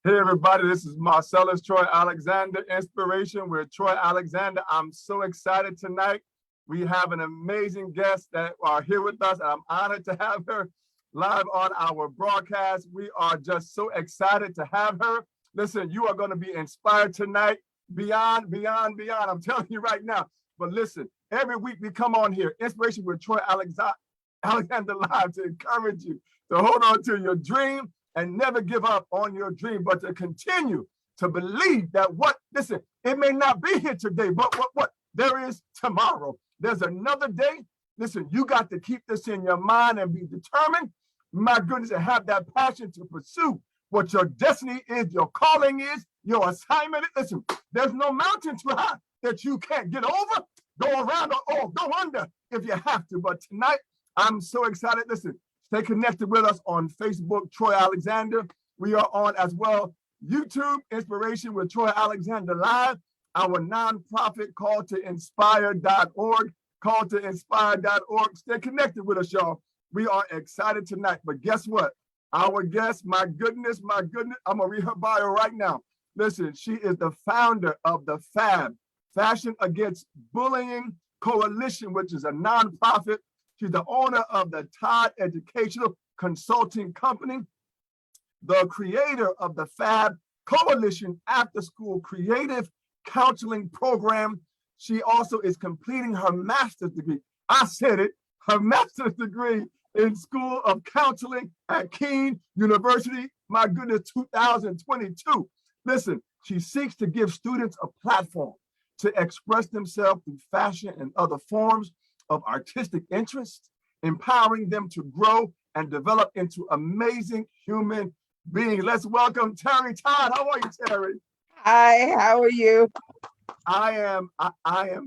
Hey everybody, this is Marcellus Troy Alexander, Inspiration with Troy Alexander. I'm so excited tonight. We have an amazing guest that are here with us, and I'm honored to have her live on our broadcast. We are just so excited to have her. Listen, you are going to be inspired tonight, beyond. I'm telling you right now. But listen, every week we come on here, Inspiration with Troy Alexander Live, to encourage you to hold on to your dream and never give up on your dream, but to continue to believe that listen, it may not be here today, but what there is tomorrow. There's another day. Listen, you got to keep this in your mind and be determined, my goodness, and have that passion to pursue what your destiny is, your calling is, your assignment is. Listen, there's no mountain too high that you can't get over, go around, or go under if you have to. But tonight, I'm so excited. Listen, stay connected with us on Facebook, Troy Alexander. We are on as well YouTube, Inspiration with Troy Alexander Live, our nonprofit calltoinspire.org, calltoinspire.org. Stay connected with us, y'all. We are excited tonight. But guess what? Our guest, my goodness, I'm going to read her bio right now. Listen, she is the founder of the F.A.B, Fashion Against Bullying Coalition, which is a nonprofit. She's the owner of the TODD Educational Consulting Company, the creator of the F.A.B Coalition After School Creative Counseling Program. She also is completing her master's degree. I said it, her master's degree in School of Counseling at Kean University. My goodness, 2022. Listen, she seeks to give students a platform to express themselves through fashion and other forms of artistic interest, empowering them to grow and develop into amazing human beings. Let's welcome TERRI Todd. How are you, TERRI? Hi, how are you? I am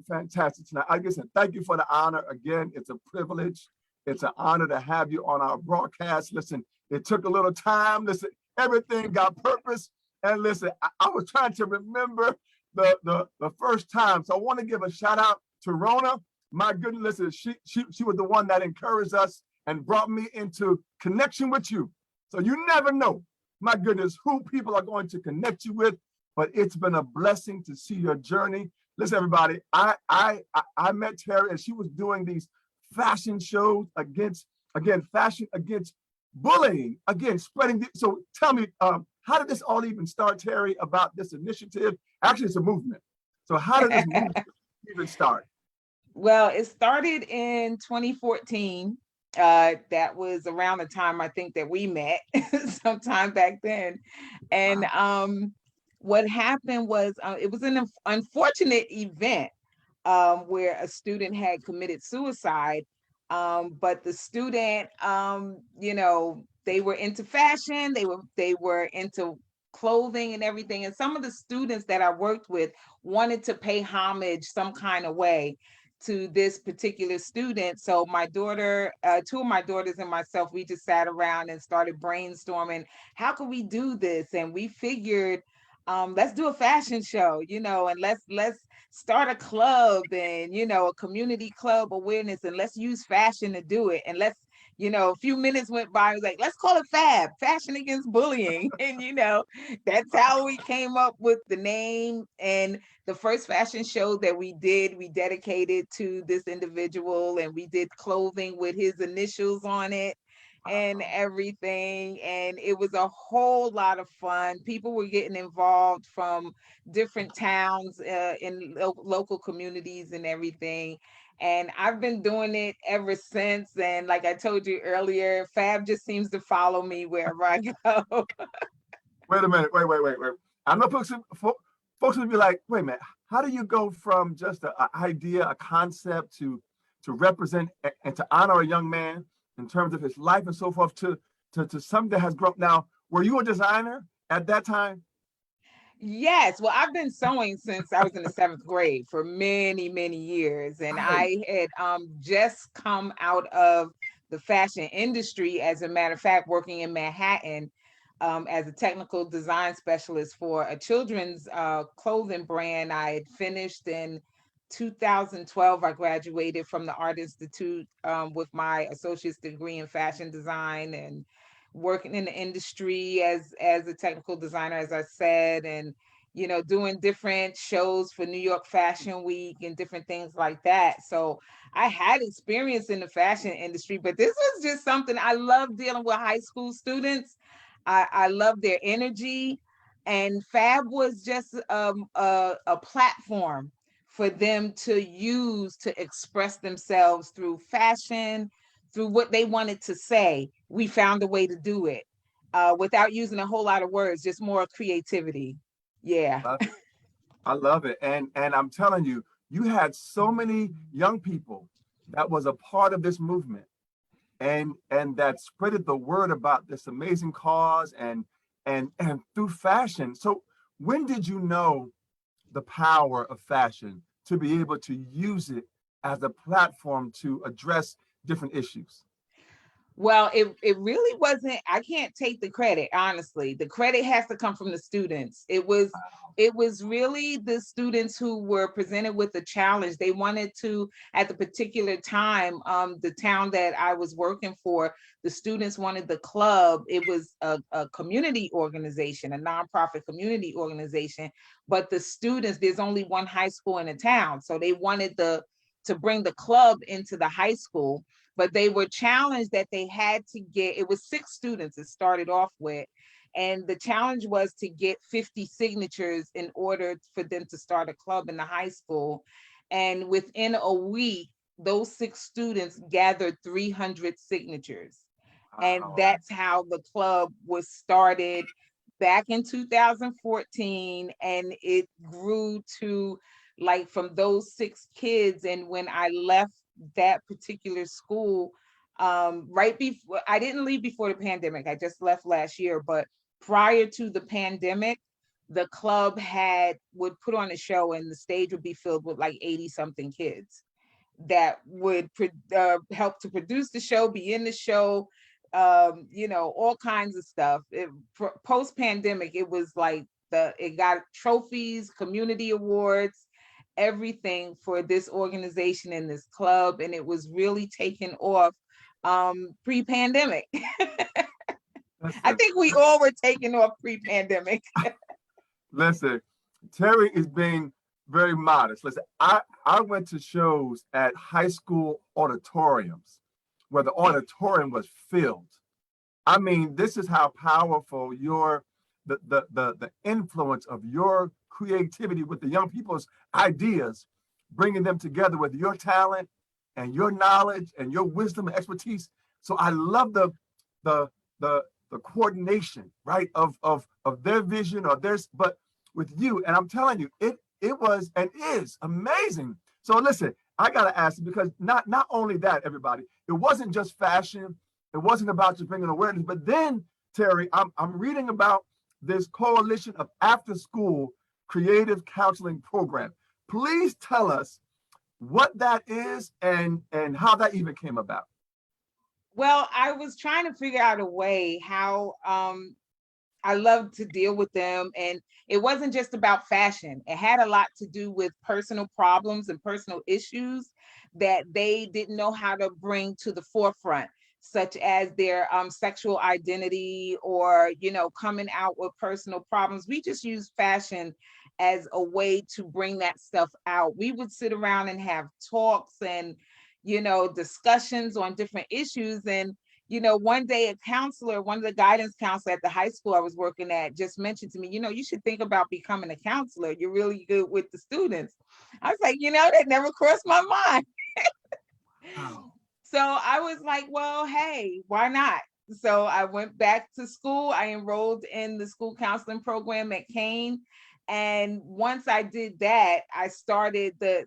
fantastic tonight. I guess thank you for the honor. Again, it's a privilege. It's an honor to have you on our broadcast. Listen, it took a little time. Listen, everything got purpose. And listen, I was trying to remember the first time. So I want to give a shout out to Rona. My goodness, listen, she was the one that encouraged us and brought me into connection with you. So you never know, my goodness, who people are going to connect you with, but it's been a blessing to see your journey. Listen, everybody, I met TERRI and she was doing these fashion shows fashion against bullying, again, so tell me, how did this all even start, TERRI, about this initiative? Actually, it's a movement. So how did this movement even start? Well, it started in 2014. That was around the time I think that we met sometime back then. And what happened was it was an unfortunate event where a student had committed suicide. But the student, they were into fashion, they were into clothing and everything. And some of the students that I worked with wanted to pay homage some kind of way to this particular student. So my daughter, two of my daughters and myself, we just sat around and started brainstorming, how can we do this? And we figured, let's do a fashion show, and let's start a club and, a community club awareness, and let's use fashion to do it. And let's, a few minutes went by, I was like, let's call it FAB, Fashion Against Bullying. And, that's how we came up with the name. And the first fashion show that we did, we dedicated to this individual, and we did clothing with his initials on it and everything. And it was a whole lot of fun. People were getting involved from different towns in local communities and everything. And I've been doing it ever since. And like I told you earlier, FAB just seems to follow me wherever I go. Wait a minute. Wait. I know folks will be like, wait a minute, how do you go from just an idea, a concept to represent and to honor a young man in terms of his life and so forth to something that has grown? Now, were you a designer at that time? Yes. Well, I've been sewing since I was in the 7th grade for many, many years. And I had just come out of the fashion industry, as a matter of fact, working in Manhattan as a technical design specialist for a children's clothing brand. I had finished in 2012. I graduated from the Art Institute with my associate's degree in fashion design, and working in the industry as a technical designer, as I said, and doing different shows for New York Fashion Week and different things like that. So I had experience in the fashion industry, but this was just something I love dealing with high school students. I love their energy, and Fab was just a platform for them to use to express themselves through fashion, through what they wanted to say. We found a way to do it without using a whole lot of words, just more creativity. Yeah. I love it. And I'm telling you, you had so many young people that was a part of this movement and that spreaded the word about this amazing cause and through fashion. So when did you know the power of fashion to be able to use it as a platform to address different issues? Well, it really wasn't, I can't take the credit, honestly. The credit has to come from the students. It was really the students who were presented with a challenge. They wanted to, at the particular time, the town that I was working for, the students wanted the club. It was a community organization, a nonprofit community organization, but the students, there's only one high school in the town. So they wanted to bring the club into the high school, but they were challenged that they had to get, it was 6 students it started off with, and the challenge was to get 50 signatures in order for them to start a club in the high school. And within a week, those 6 students gathered 300 signatures. And Wow. that's how the club was started back in 2014. And it grew to, like, from those 6 kids. And when I left that particular school, right before, I didn't leave before the pandemic, I just left last year, but prior to the pandemic, the club would put on a show and the stage would be filled with like 80 something kids that would help to produce the show, be in the show, all kinds of stuff. Post pandemic, it was like it got trophies, community awards, everything for this organization and this club, and it was really taken off pre-pandemic. I Listen, think we all were taken off pre-pandemic. listen, TERRI is being very modest. Listen, I went to shows at high school auditoriums where the auditorium was filled. I mean, this is how powerful the influence of your creativity with the young people's ideas, bringing them together with your talent and your knowledge and your wisdom and expertise. So I love the the the coordination, right, of their vision or theirs, but with you. And I'm telling you, it was and is amazing. So listen, I gotta ask you, because not only that, everybody, it wasn't just fashion. It wasn't about just bringing awareness, but then TERRI, I'm reading about this coalition of after school creative counseling program. Please tell us what that is and how that even came about. Well, I was trying to figure out a way how I love to deal with them. And it wasn't just about fashion. It had a lot to do with personal problems and personal issues that they didn't know how to bring to the forefront, such as their sexual identity or, coming out with personal problems. We just use fashion as a way to bring that stuff out. We would sit around and have talks and, discussions on different issues. And one day a counselor, one of the guidance counselors at the high school I was working at, just mentioned to me, you should think about becoming a counselor. You're really good with the students. I was like, that never crossed my mind. Wow. So I was like, well, hey, why not? So I went back to school. I enrolled in the school counseling program at Kean. And once I did that, I started at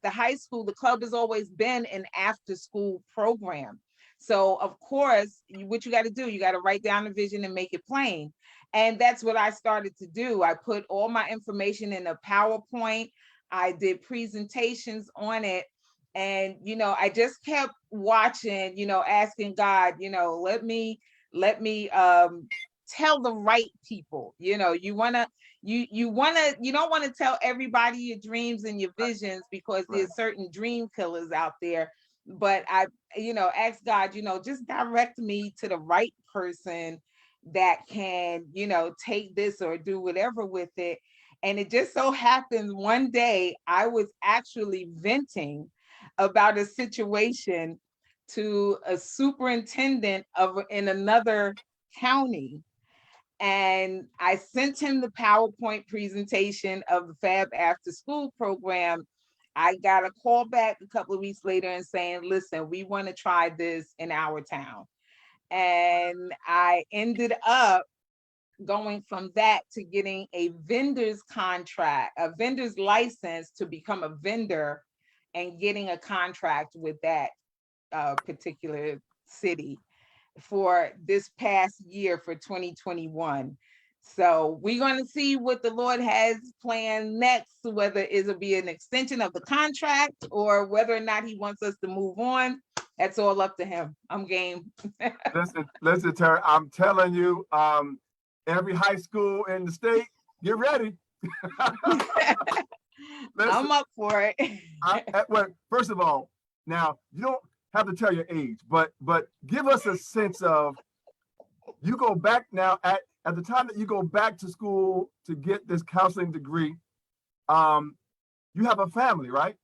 the high school. The club has always been an after school program. So of course, what you got to do, you got to write down the vision and make it plain. And that's what I started to do. I put all my information in a PowerPoint. I did presentations on it. And, I just kept watching, asking God, let me tell the right people. You don't want to tell everybody your dreams and your visions, because Right. there's certain dream killers out there but I, asked God, just direct me to the right person that can, take this or do whatever with it. And it just so happened one day I was actually venting about a situation to a superintendent of in another county. And I sent him the PowerPoint presentation of the F.A.B after school program. I got a call back a couple of weeks later and saying, listen, we want to try this in our town. And I ended up going from that to getting a vendor's contract, a vendor's license to become a vendor and getting a contract with that particular city for this past year for 2021. So we're going to see what the Lord has planned next, whether it'll be an extension of the contract or whether or not he wants us to move on. That's all up to him. I'm game. Listen, Terry, I'm telling you, every high school in the state, get ready. I'm up for it. Well, first of all, now you don't have to tell your age, but give us a sense of, you go back now at the time that you go back to school to get this counseling degree. You have a family, right?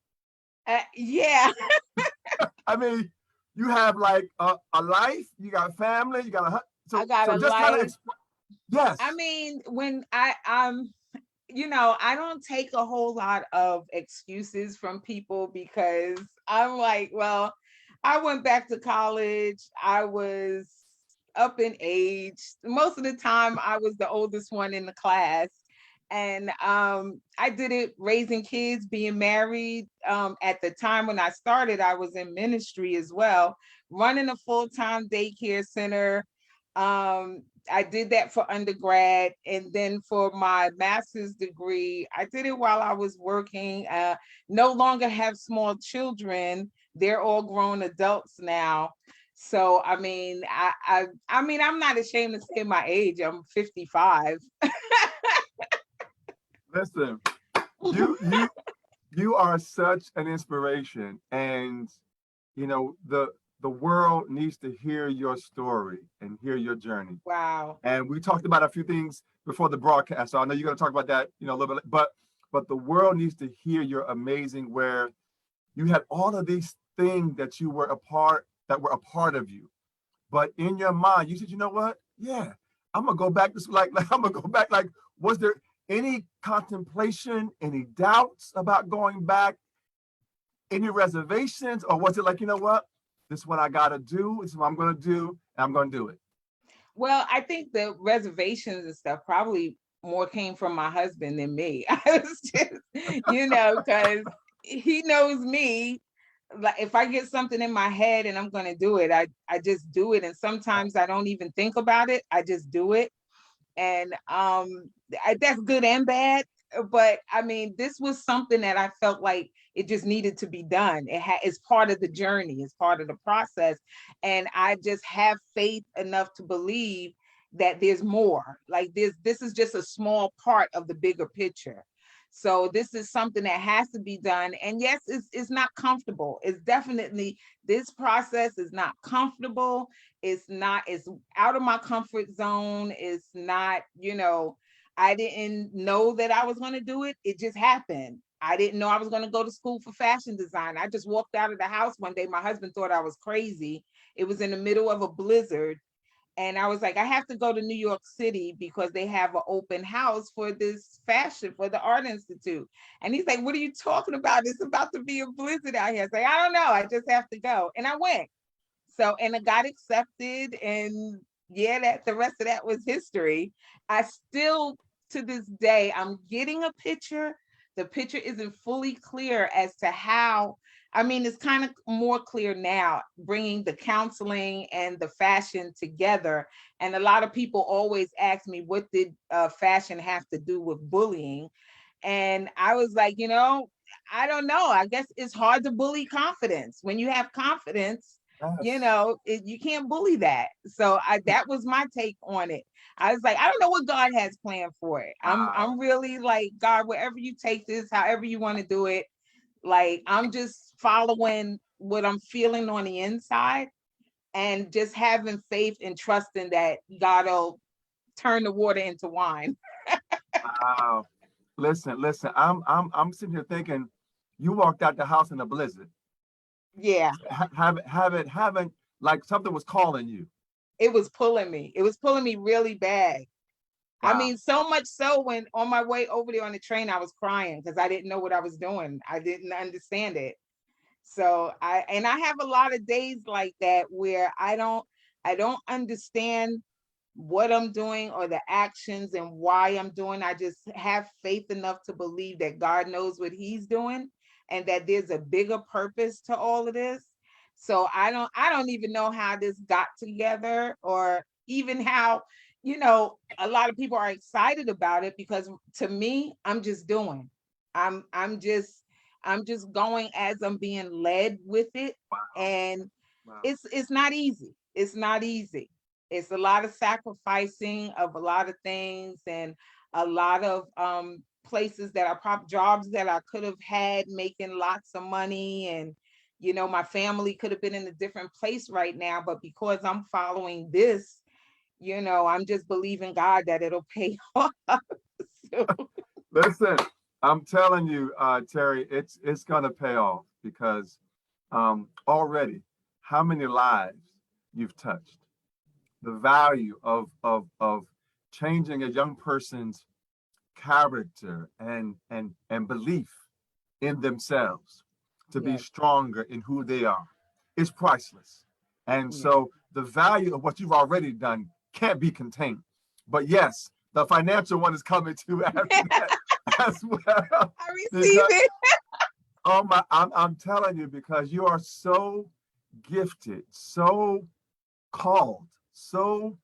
Yeah. I mean, you have like a life. You got a family. You got a I got a just life. kind of yes. I mean, when I'm I don't take a whole lot of excuses from people because I'm like, well, I went back to college. I was up in age. Most of the time, I was the oldest one in the class. And I did it raising kids, being married. At the time when I started, I was in ministry as well, running a full-time daycare center. I did that for undergrad. And then for my master's degree, I did it while I was working. No longer have small children. They're all grown adults now. So I mean, I mean, I'm not ashamed to say my age. I'm 55. Listen, you are such an inspiration, and the world needs to hear your story and hear your journey. Wow. And we talked about a few things before the broadcast, so I know you're going to talk about that, a little bit. But the world needs to hear your amazing, where you had all of these things that you were that were a part of you, but in your mind, you said, you know what? Yeah, I'm gonna go back to like I'm gonna go back. Like, was there any contemplation, any doubts about going back, any reservations, or was it like, you know what? This is what I gotta do. This is what I'm gonna do, and I'm gonna do it. Well, I think the reservations and stuff probably more came from my husband than me. I was just, because he knows me. Like if I get something in my head and I'm going to do it, I just do it. And sometimes I don't even think about it. I just do it. And that's good and bad. But I mean, this was something that I felt like it just needed to be done. It's part of the journey. It's part of the process. And I just have faith enough to believe that there's more. Like this is just a small part of the bigger picture. So this is something that has to be done. And yes, it's not comfortable. It's definitely, this process is not comfortable. It's out of my comfort zone. It's not, I didn't know that I was going to do it. It just happened. I didn't know I was going to go to school for fashion design. I just walked out of the house one day. My husband thought I was crazy. It was in the middle of a blizzard. And I was like, I have to go to New York City because they have an open house for this fashion for the Art Institute. And he's like, what are you talking about? It's about to be a blizzard out here. I was like, I don't know. I just have to go. And I went. So, and I got accepted. And yeah, the rest of that was history. I still, to this day, I'm getting a picture. The picture isn't fully clear as to how. I mean, it's kind of more clear now, bringing the counseling and the fashion together. And a lot of people always ask me, what did fashion have to do with bullying? And I was like, I don't know. I guess it's hard to bully confidence. When you have confidence, Yes. you can't bully that. So that was my take on it. I was like, I don't know what God has planned for it. I'm Wow. really like, God, wherever you take this, however you want to do it, like I'm just following what I'm feeling on the inside, and just having faith and trusting that God will turn the water into wine. Wow. Listen. I'm sitting here thinking, you walked out the house in a blizzard. Yeah, Haven't like something was calling you. it was pulling me. It was pulling me really bad. I Wow. mean, so much so when on my way over there on the train, I was crying because I didn't know what I was doing. I didn't understand it. So I have a lot of days like that where I don't understand what I'm doing or the actions and why I'm doing. I just have faith enough to believe that God knows what he's doing and that there's a bigger purpose to all of this. So I don't even know how this got together, or even how, a lot of people are excited about it, because to me, I'm just doing. I'm just going as I'm being led with it. Wow. And Wow. it's not easy. It's not easy. It's a lot of sacrificing of a lot of things, and a lot of places that are jobs that I could have had making lots of money. And my family could have been in a different place right now, but because I'm following this, I'm just believing God that it'll pay off. So, Listen, I'm telling you, Terry, it's gonna pay off because already how many lives you've touched, the value of changing a young person's character and belief in themselves to be yes, stronger in who they are is priceless. And yes. so the value of what you've already done can't be contained. But yes, the financial one is coming too after that as well. I receive Because it. oh my, I'm telling you, because you are so gifted, so called, so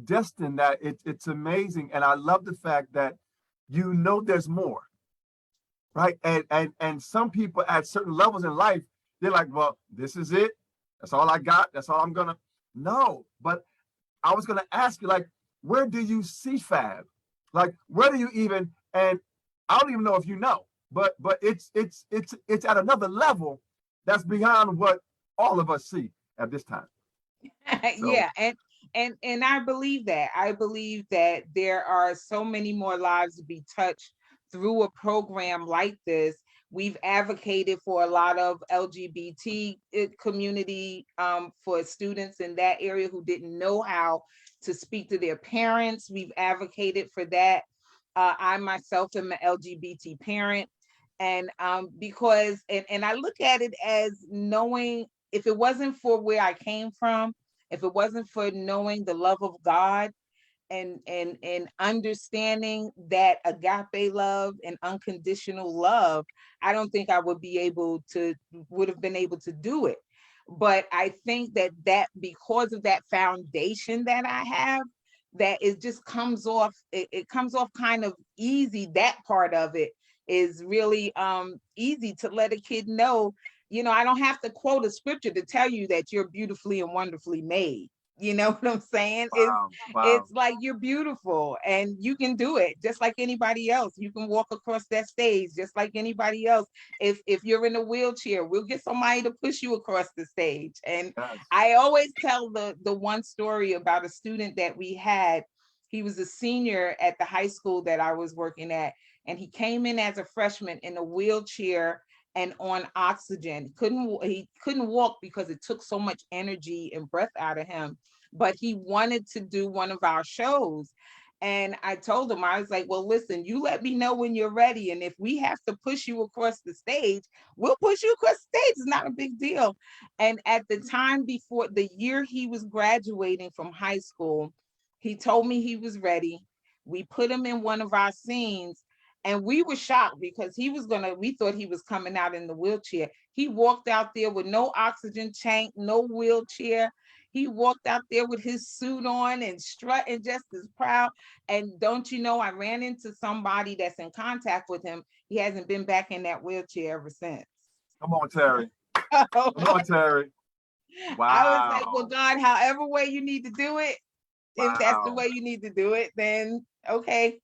destined that it's amazing. And I love the fact that there's more, right? And some people at certain levels in life, they're like, well, this is it. That's all I got. That's all I'm gonna. No, but I was gonna ask you, like, where do you see Fab? Like, where do you even? And I don't even know if you know, but it's at another level that's beyond what all of us see at this time. So Yeah, and I believe that. I believe that there are so many more lives to be touched through a program like this. We've advocated for a lot of LGBT community, for students in that area who didn't know how to speak to their parents. We've advocated for that. I myself am an LGBT parent, and because and I look at it as knowing, if it wasn't for where I came from, if it wasn't for knowing the love of God, and understanding that agape love and unconditional love, I don't think I would have been able to do it. But I think that because of that foundation that I have, that it just comes off, it comes off kind of easy. That part of it is really easy to let a kid know. I don't have to quote a scripture to tell you that you're beautifully and wonderfully made. You know what I'm saying? It's wow, wow. it's like you're beautiful and you can do it just like anybody else. You can walk across that stage just like anybody else. If you're in a wheelchair, we'll get somebody to push you across the stage. And Yes. I always tell the one story about a student that we had. He was a senior at the high school that I was working at, and he came in as a freshman in a wheelchair and on oxygen. He couldn't walk because it took so much energy and breath out of him, but he wanted to do one of our shows. And I told him, I was like, well, listen, you let me know when you're ready. And if we have to push you across the stage, we'll push you across the stage. It's not a big deal. And at the time, before the year he was graduating from high school, he told me he was ready. We put him in one of our scenes, and we were shocked because we thought he was coming out in the wheelchair. He walked out there with no oxygen tank, no wheelchair. He walked out there with his suit on and strutting just as proud. And don't you know, I ran into somebody that's in contact with him. He hasn't been back in that wheelchair ever since. Come on, Terry. Come on, Terry. I was like, well, Wow. God, however way you need to do it, if that's the Wow. way you need to do it, then okay.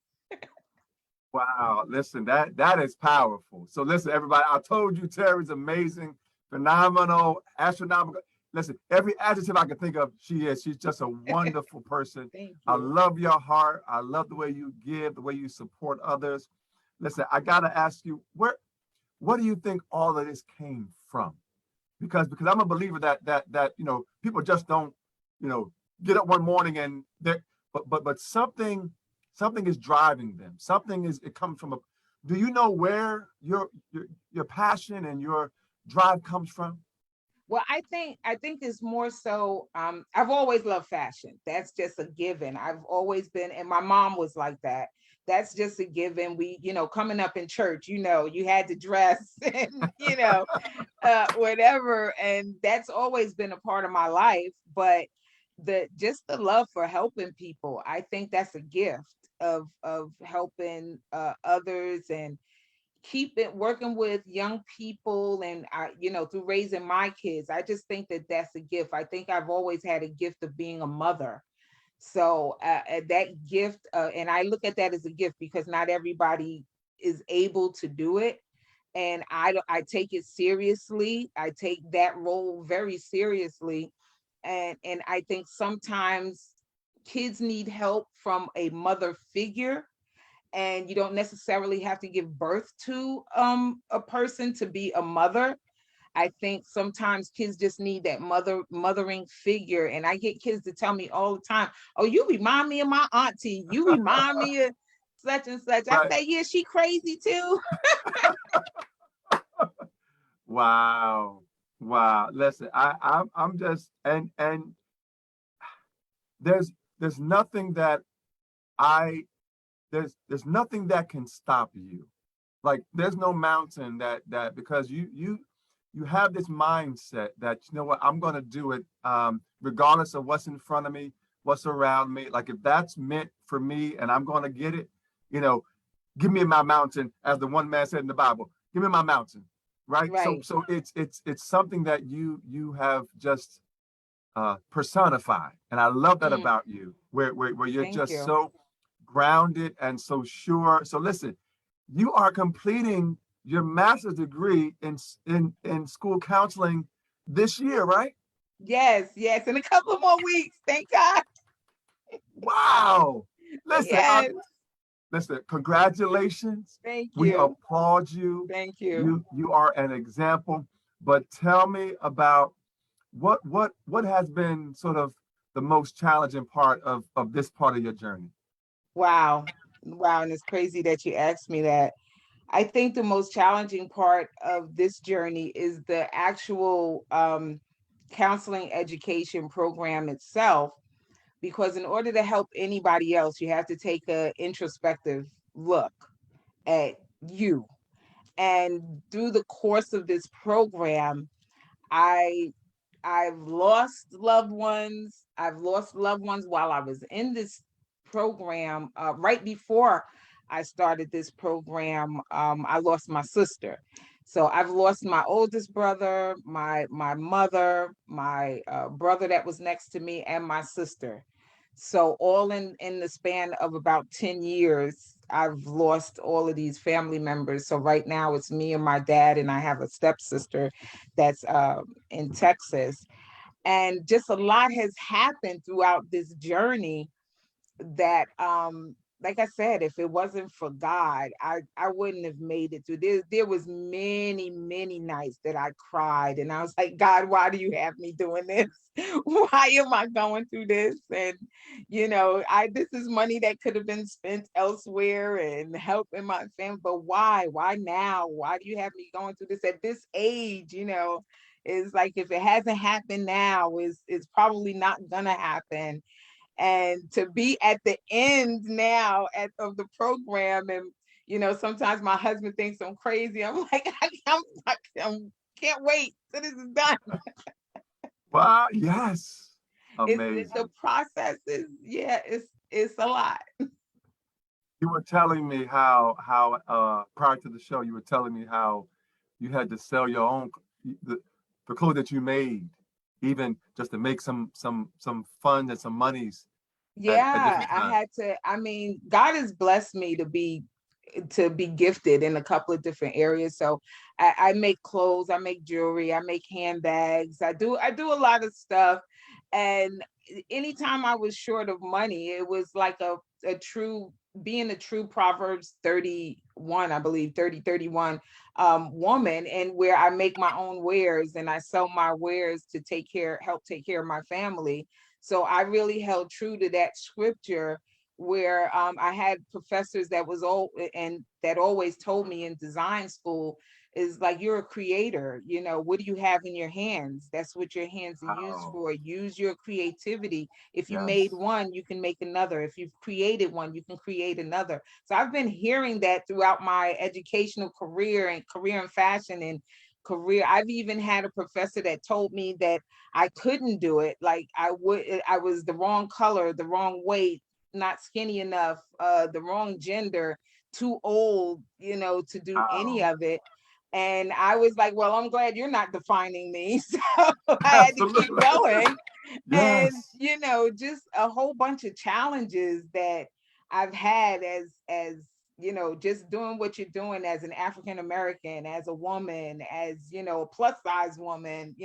Wow. Listen, that is powerful. So listen, everybody, I told you Terry's amazing, phenomenal, astronomical. Listen, every adjective I can think of, she is. She's just a wonderful person. Thank I you. love your heart. I love the way you give, the way you support others. Listen, I gotta ask you, what do you think all of this came from? Because I'm a believer that people just don't get up one morning and they're but something is driving them. Something is it comes from a. Do you know where your passion and your drive comes from? Well, I think it's more so I've always loved fashion. That's just a given. I've always been, and my mom was like that. That's just a given. We, coming up in church, you had to dress and whatever. And that's always been a part of my life. But the love for helping people, I think that's a gift of helping others and keep it working with young people. And through raising my kids, I just think that that's a gift. I think I've always had a gift of being a mother. So that gift, and I look at that as a gift because not everybody is able to do it. And I take it seriously. I take that role very seriously. And I think sometimes kids need help from a mother figure, and you don't necessarily have to give birth to a person to be a mother. I think sometimes kids just need that mothering figure. And I get kids to tell me all the time, "Oh, you remind me of my auntie. You remind me of such and such." I Right. say, "Yeah, she crazy too." Wow. Wow. Listen, I'm just and there's there's nothing that I there's nothing that can stop you. Like there's no mountain that because you have this mindset that you know what, I'm gonna do it regardless of what's in front of me, what's around me. Like if that's meant for me and I'm gonna get it, you know, give me my mountain, as the one man said in the Bible. Give me my mountain, right? So Right. so it's something that you have just personified, and I love that Mm, about you, where you're thank just you. so grounded and so sure. So listen, you are completing your master's degree in school counseling this year, right? Yes, yes. In a couple of more weeks. Thank God. Wow. Listen, Yes. listen, congratulations. Thank We you. applaud you. Thank you. You are an example. But tell me about what has been sort of the most challenging part of this part of your journey. Wow. Wow. And it's crazy that you asked me that. I think the most challenging part of this journey is the actual counseling education program itself, because in order to help anybody else, you have to take a introspective look at you. And through the course of this program, I I've lost loved ones. I've lost loved ones while I was in this program. Right before I started this program, I lost my sister. So I've lost my oldest brother, my mother, my brother that was next to me, and my sister. So all in the span of about 10 years, I've lost all of these family members. So right now it's me and my dad, and I have a stepsister that's in Texas. And just a lot has happened throughout this journey that like I said, if it wasn't for God, I wouldn't have made it through. There was many nights that I cried and I was like, God, why do you have me doing this? Why am I going through this? And I this is money that could have been spent elsewhere and helping my family, but why? Why now? Why do you have me going through this at this age? Is like, if it hasn't happened now, is probably not gonna happen. And to be at the end now of the program, and sometimes my husband thinks I'm crazy. I'm like, I'm can't wait till this is done. Wow, yes. It's Amazing. the process is, yeah, it's a lot. You were telling me how prior to the show, you were telling me how you had to sell your own the, the clothes that you made, even just to make some funds and some monies at Yeah, different I times. had to. I mean, God has blessed me to be to be gifted in a couple of different areas. So I make clothes, I make jewelry, I make handbags, I do a lot of stuff. And anytime I was short of money, it was like a true being a true Proverbs 31, I believe, 30, 31 woman, and where I make my own wares and I sell my wares to help take care of my family. So I really held true to that scripture where I had professors that was all and that always told me in design school is like, you're a creator, what do you have in your hands? That's what your hands are used Wow. for. Use your creativity. If you made Yes. one, you can make another. If you've created one, you can create another. So I've been hearing that throughout my educational career and career in fashion and career. I've even had a professor that told me that I couldn't do it. Like I was the wrong color, the wrong weight, not skinny enough, the wrong gender, too old, to do any Wow. of it. And I was like, well, I'm glad you're not defining me. So I had to keep Absolutely. going. And, Yes. just a whole bunch of challenges that I've had as, just doing what you're doing as an African American, as a woman, as, a plus size woman,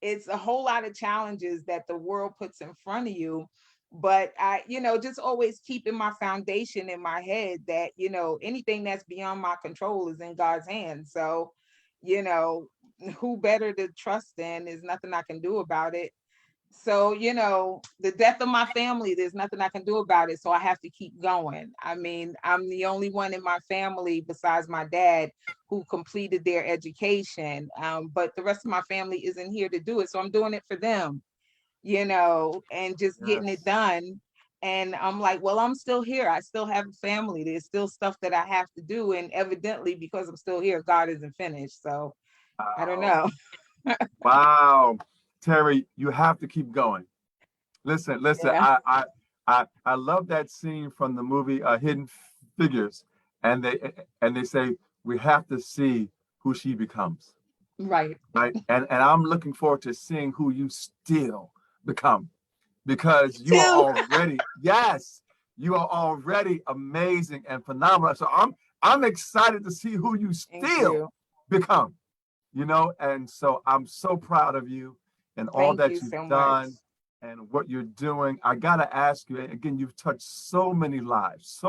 it's a whole lot of challenges that the world puts in front of you. But I, just always keeping my foundation in my head that, anything that's beyond my control is in God's hands. So, you know, who better to trust in? There's nothing I can do about it. So, the death of my family, there's nothing I can do about it. So I have to keep going. I mean, I'm the only one in my family besides my dad who completed their education. But the rest of my family isn't here to do it. So I'm doing it for them, and just getting it Yes. done. And I'm like, well, I'm still here. I still have a family. There's still stuff that I have to do. And evidently, because I'm still here, God isn't finished. So I don't Wow. know. Wow. Terry, you have to keep going. Listen, listen. Yeah. I love that scene from the movie Hidden Figures, and they say we have to see who she becomes, Right. right? And I'm looking forward to seeing who you still become because you are Too. already, yes, you are already amazing and phenomenal. So I'm excited to see who you Thank still you. become, and so I'm so proud of you and all Thank that you you've so much. done and what you're doing. I gotta ask you again, you've touched so many lives.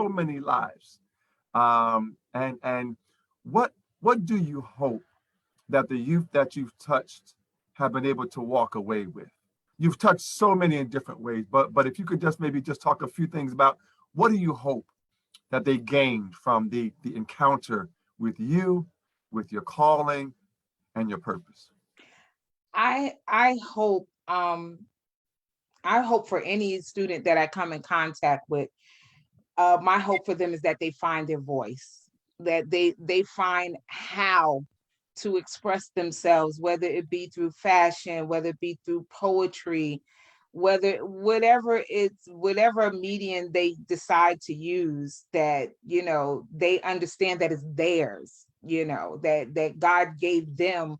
And what do you hope that the youth that you've touched have been able to walk away with? You've touched so many in different ways, but if you could just maybe just talk a few things about what do you hope that they gained from the encounter with you, with your calling and your purpose. I hope for any student that I come in contact with, my hope for them is that they find their voice, that they find how to express themselves, whether it be through fashion, whether it be through poetry, whatever medium they decide to use, that they understand that it's theirs, that God gave them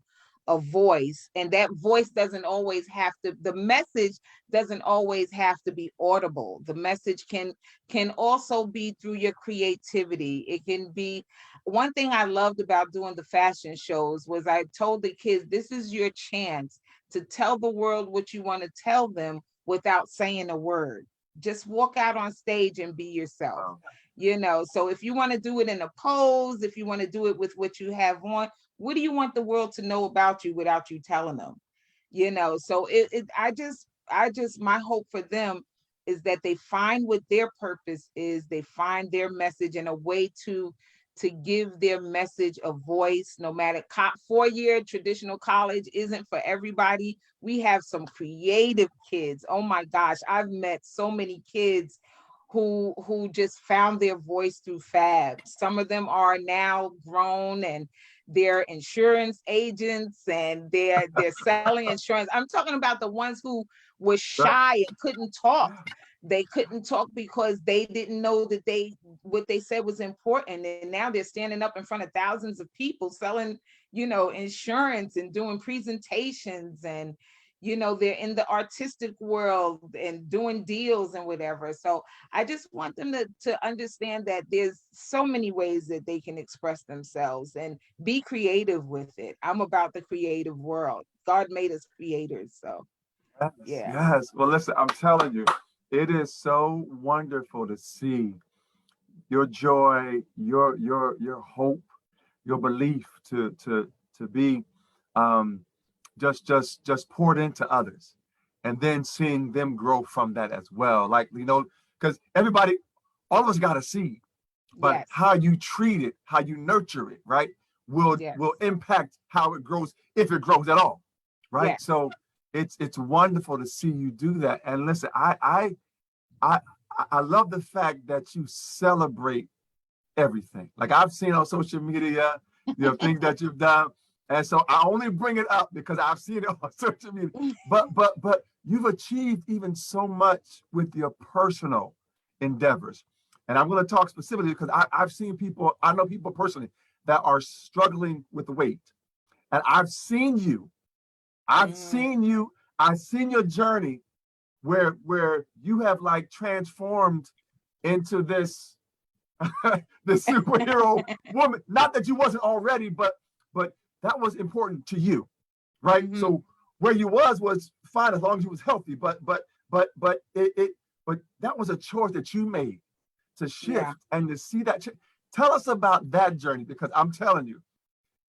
a voice, and that voice doesn't always have to the message doesn't always have to be audible. The message can also be through your creativity. It can be one thing I loved about doing the fashion shows was I told the kids, this is your chance to tell the world what you want to tell them without saying a word. Just walk out on stage and be yourself. Wow. So if you want to do it in a pose, if you want to do it with what you have on, what do you want the world to know about you without you telling them? So I just my hope for them is that they find what their purpose is, they find their message in a way to give their message a voice. No matter 4-year traditional college isn't for everybody. We have some creative kids. Oh my gosh, I've met so many kids who just found their voice through F.A.B. Some of them are now grown and they're insurance agents and they're selling insurance. I'm talking about the ones who were Right. shy and couldn't talk. They couldn't talk because they didn't know that what they said was important. And now they're standing up in front of thousands of people selling, insurance and doing presentations. And they're in the artistic world and doing deals and whatever. So I just want them to understand that there's so many ways that they can express themselves and be creative with it. I'm about the creative world. God made us creators. So Yes, yeah. yes. Well, listen, I'm telling you, it is so wonderful to see your joy, your hope, your belief to be um, just poured into others, and then seeing them grow from that as well. Like, because everybody, all of us got a seed, but Yes. how you treat it, how you nurture it, right, will Yes. will impact how it grows, if it grows at all, right? Yes. So it's wonderful to see you do that. And listen, I I love the fact that you celebrate everything. Like, I've seen on social media, things that you've done. And so I only bring it up because I've seen it on social media. But you've achieved even so much with your personal endeavors. And I'm going to talk specifically because I've seen people, I know people personally that are struggling with weight. And I've seen you. I've Mm. seen you. I've seen your journey where you have like transformed into this the superhero woman. Not that you wasn't already, but that was important to you, right? Mhm. So where you was fine as long as you was healthy. But that was a choice that you made to shift Yeah. and to see that. Tell us about that journey, because I'm telling you,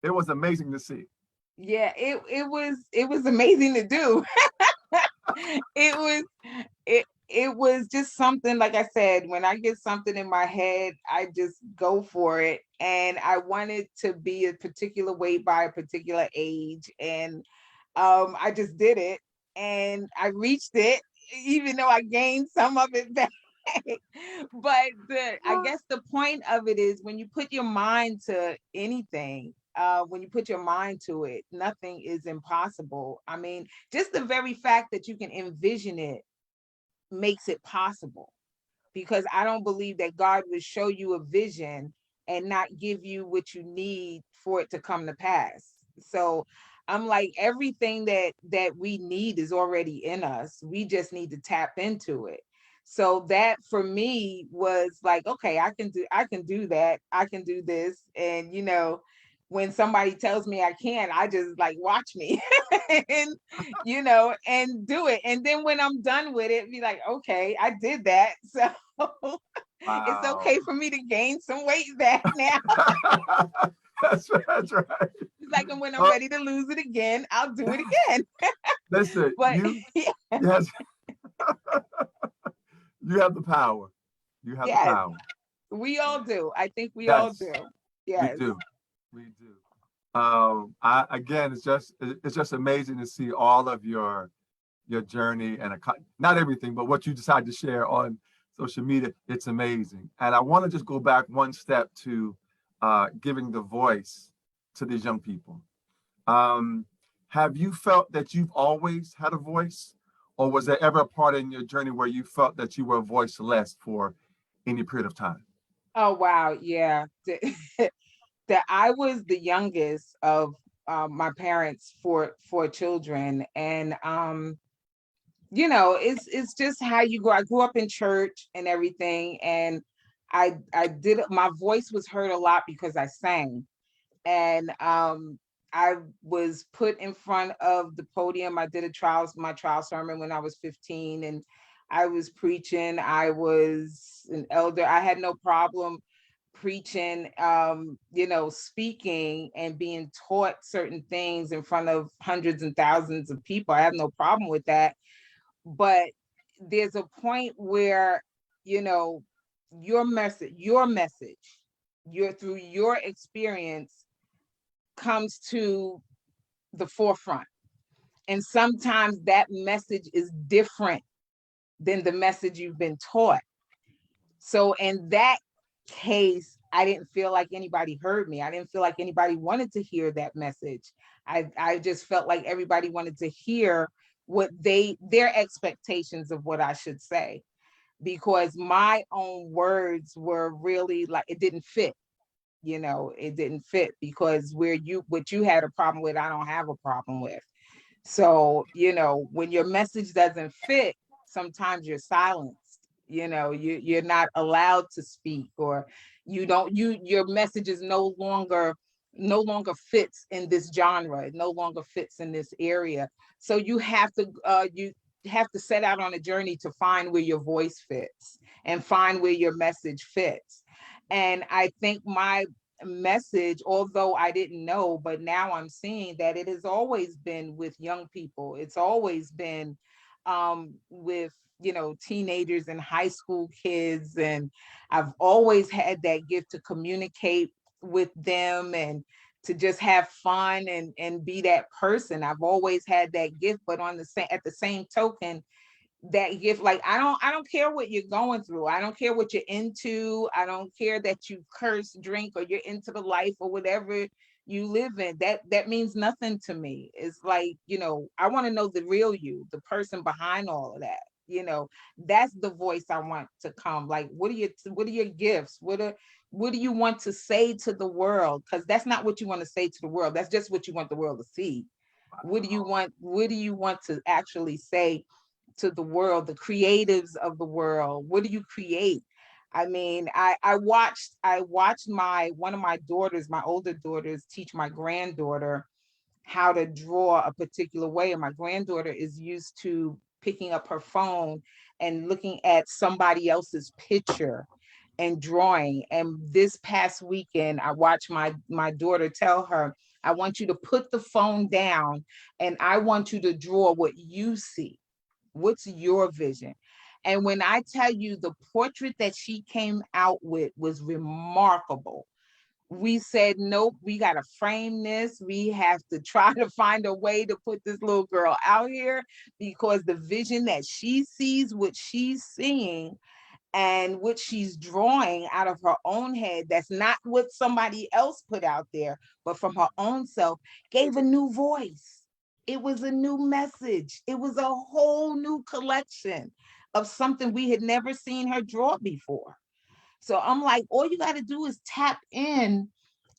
it was amazing to see. Yeah, it was amazing to do. It was it was just something, like I said, when I get something in my head, I just go for it. And I wanted to be a particular weight by a particular age. And I just did it and I reached it, even though I gained some of it back. But I guess the point of it is when you put your mind to anything, when you put your mind to it, nothing is impossible. I mean, just the very fact that you can envision it makes it possible, because I don't believe that God would show you a vision and not give you what you need for it to come to pass. So I'm like, everything that we need is already in us. We just need to tap into it. So that for me was like, okay, I can do that. I can do this. And when somebody tells me I can't, I just like, watch me. And and do it. And then when I'm done with it, be like, okay, I did that. So it's Wow. okay for me to gain some weight back now. That's right. It's like, and when I'm Oh, ready to lose it again, I'll do it again. listen, But yeah, yes, you have the power. You have the yes, power. we all do. I think we all Yes, do. we Yes. do. We do. I again, it's just amazing to see all of your journey and not everything, but what you decide to share on social media. It's amazing. And I want to just go back one step to giving the voice to these young people. Um, have you felt that you've always had a voice, or was there ever a part in your journey where you felt that you were voiceless for any period of time? Oh wow, yeah. That I was the youngest of my parents' four children. And it's just how you grow. I grew up in church and everything, and I did, my voice was heard a lot because I sang. And I was put in front of the podium. I did my trial sermon when I was 15, and I was preaching. I was an elder. I had no problem preaching, speaking and being taught certain things in front of hundreds and thousands of people. I have no problem with that. But there's a point where, you know, your message, through your experience comes to the forefront. And sometimes that message is different than the message you've been taught. So in that case, I didn't feel like anybody heard me. I didn't feel like anybody wanted to hear that message. I just felt like everybody wanted to hear what their expectations of what I should say, because my own words were really like, it didn't fit. It didn't fit, because what you had a problem with, I don't have a problem with. So, when your message doesn't fit, sometimes you're silenced. You're not allowed to speak, or your message is no longer fits in this genre. It no longer fits in this area. So you have to set out on a journey to find where your voice fits and find where your message fits. And I think my message, although I didn't know, but now I'm seeing that it has always been with young people. It's always been with teenagers and high school kids, and I've always had that gift to communicate with them and to just have fun and be that person. I've always had that gift, but at the same token, that gift, like, I don't care what you're going through. I don't care what you're into. I don't care that you curse, drink, or you're into the life or whatever you live in. That means nothing to me. It's like, I want to know the real you, the person behind all of that. That's the voice I want to come. Like, what are your gifts? What do you want to say to the world? Because that's not what you want to say to the world. That's just what you want the world to see. What do you want to actually say to the world, the creatives of the world? What do you create? I mean, I watched my one of my daughters, my older daughters, teach my granddaughter how to draw a particular way. And my granddaughter is used to picking up her phone and looking at somebody else's picture and drawing. And this past weekend, I watched my daughter tell her, I want you to put the phone down and I want you to draw what you see. What's your vision? And when I tell you, the portrait that she came out with was remarkable. We said, nope, we got to frame this. We have to try to find a way to put this little girl out here, because the vision that she sees, what she's seeing, and what she's drawing out of her own head, that's not what somebody else put out there, but from her own self, gave a new voice. It was a new message. It was a whole new collection of something we had never seen her draw before. So I'm like, all you got to do is tap in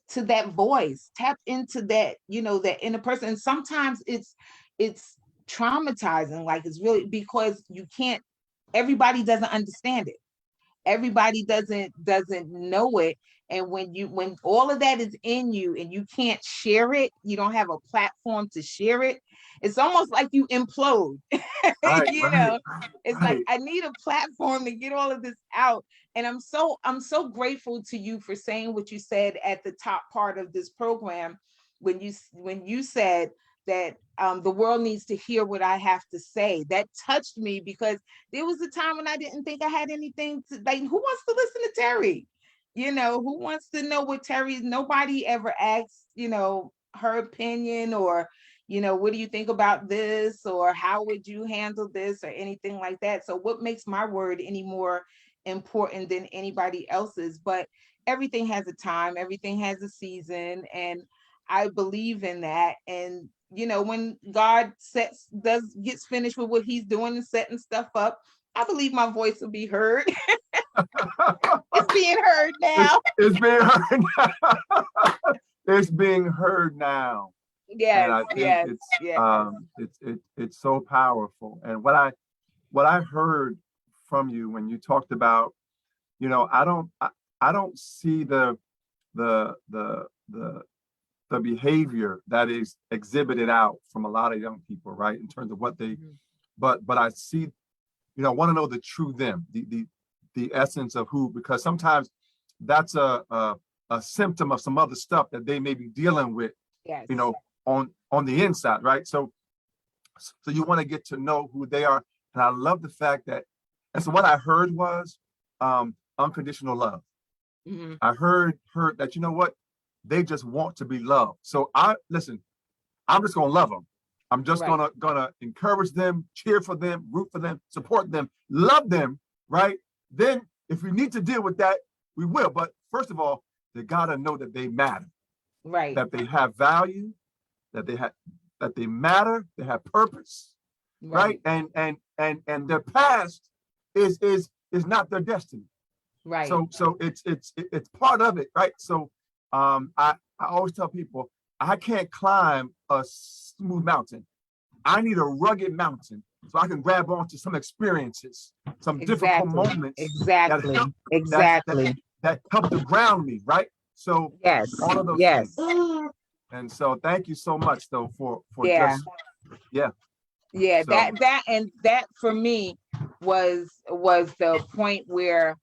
to that voice, tap into that, that inner person. And sometimes it's traumatizing, like, it's really, because you can't, everybody doesn't understand it. Everybody doesn't know it. And when all of that is in you and you can't share it, you don't have a platform to share it, it's almost like you implode. Right, you right, know it's like, right. I need a platform to get all of this out. And I'm so grateful to you for saying what you said at the top part of this program, when you said that the world needs to hear what I have to say. That touched me, because there was a time when I didn't think I had anything to, like, who wants to listen to Terry? Who wants to know what Terry? Nobody ever asks, her opinion, or, what do you think about this? Or how would you handle this, or anything like that? So what makes my word any more important than anybody else's? But everything has a time, everything has a season, and I believe in that. And when God gets finished with what he's doing and setting stuff up, I believe my voice will be heard. It's being heard now. It's being heard now. It's being heard now. And Yes, I think yes, yes. it's so powerful. And what I heard from you when you talked about, I don't see the the behavior that is exhibited out from a lot of young people, right? In terms of what they, Mhm. but I see, want to know the true them, the essence of who, because sometimes that's a symptom of some other stuff that they may be dealing with, Yes. on the inside, right? So you want to get to know who they are. And I love the fact that, and so what I heard was unconditional love. Mhm. I heard that, what, they just want to be loved. So I'm just gonna love them. I'm just Right. gonna encourage them, cheer for them, root for them, support them, love them, right? Then if we need to deal with that, we will. But first of all, they gotta know that they matter, Right. that they have value, that they matter, they have purpose, right? Right. And their past is not their destiny. Right. So it's part of it, right? So I always tell people, I can't climb a smooth mountain. I need a rugged mountain so I can grab onto some experiences, some difficult Exactly. moments that Exactly. help Exactly. that help to ground me, right? So Yes. all of those Yes. things. And so thank you so much though for Yeah. just yeah. Yeah. So That for me was the point where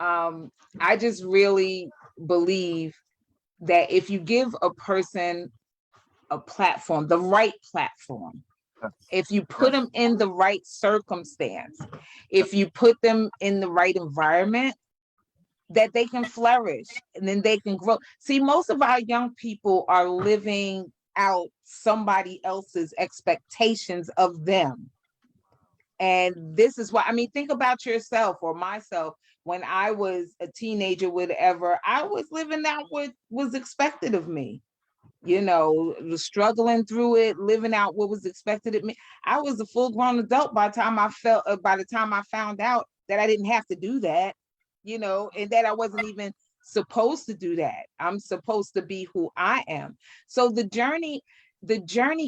I just really believe that if you give a person a platform, the right platform, yes, if you put yes, them in the right circumstance, if you put them in the right environment, that they can flourish and then they can grow. See, most of our young people are living out somebody else's expectations of them. And this is why, I mean, think about yourself or myself. When I was a teenager, whatever, I was living out what was expected of me, struggling through it, living out what was expected of me. I was a full-grown adult by the time I found out that I didn't have to do that, and that I wasn't even supposed to do that. I'm supposed to be who I am. So the journey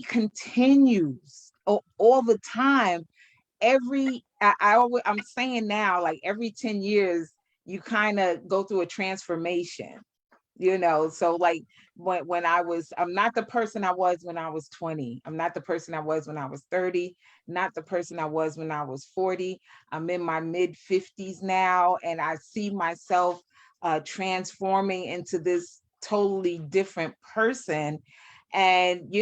continues all the time. I'm saying now, like every 10 years, you kind of go through a transformation. So like I'm not the person I was when I was 20. I'm not the person I was when I was 30, not the person I was when I was 40. I'm in my mid 50s now, and I see myself transforming into this totally different person. And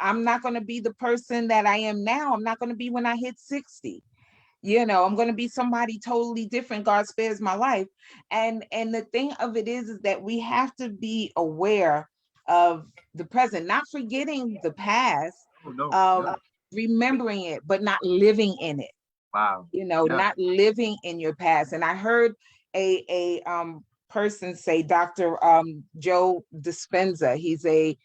I'm not going to be the person that I am now. I'm not going to be when I hit 60. I'm going to be somebody totally different. God spares my life. And the thing of it is that we have to be aware of the present, not forgetting the past, oh no, um yeah, remembering it, but not living in it, wow, yeah, not living in your past. And I heard a person say, Dr. Joe Dispenza, he's a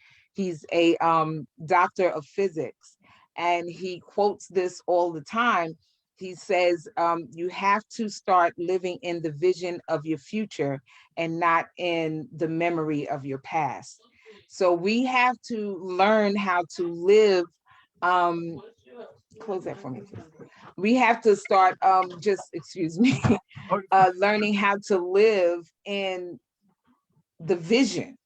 doctor of physics, and he quotes this all the time. He says, you have to start living in the vision of your future and not in the memory of your past. So we have to learn how to live. um Close that for me, please. We have to start, just excuse me, oh, learning how to live in the vision,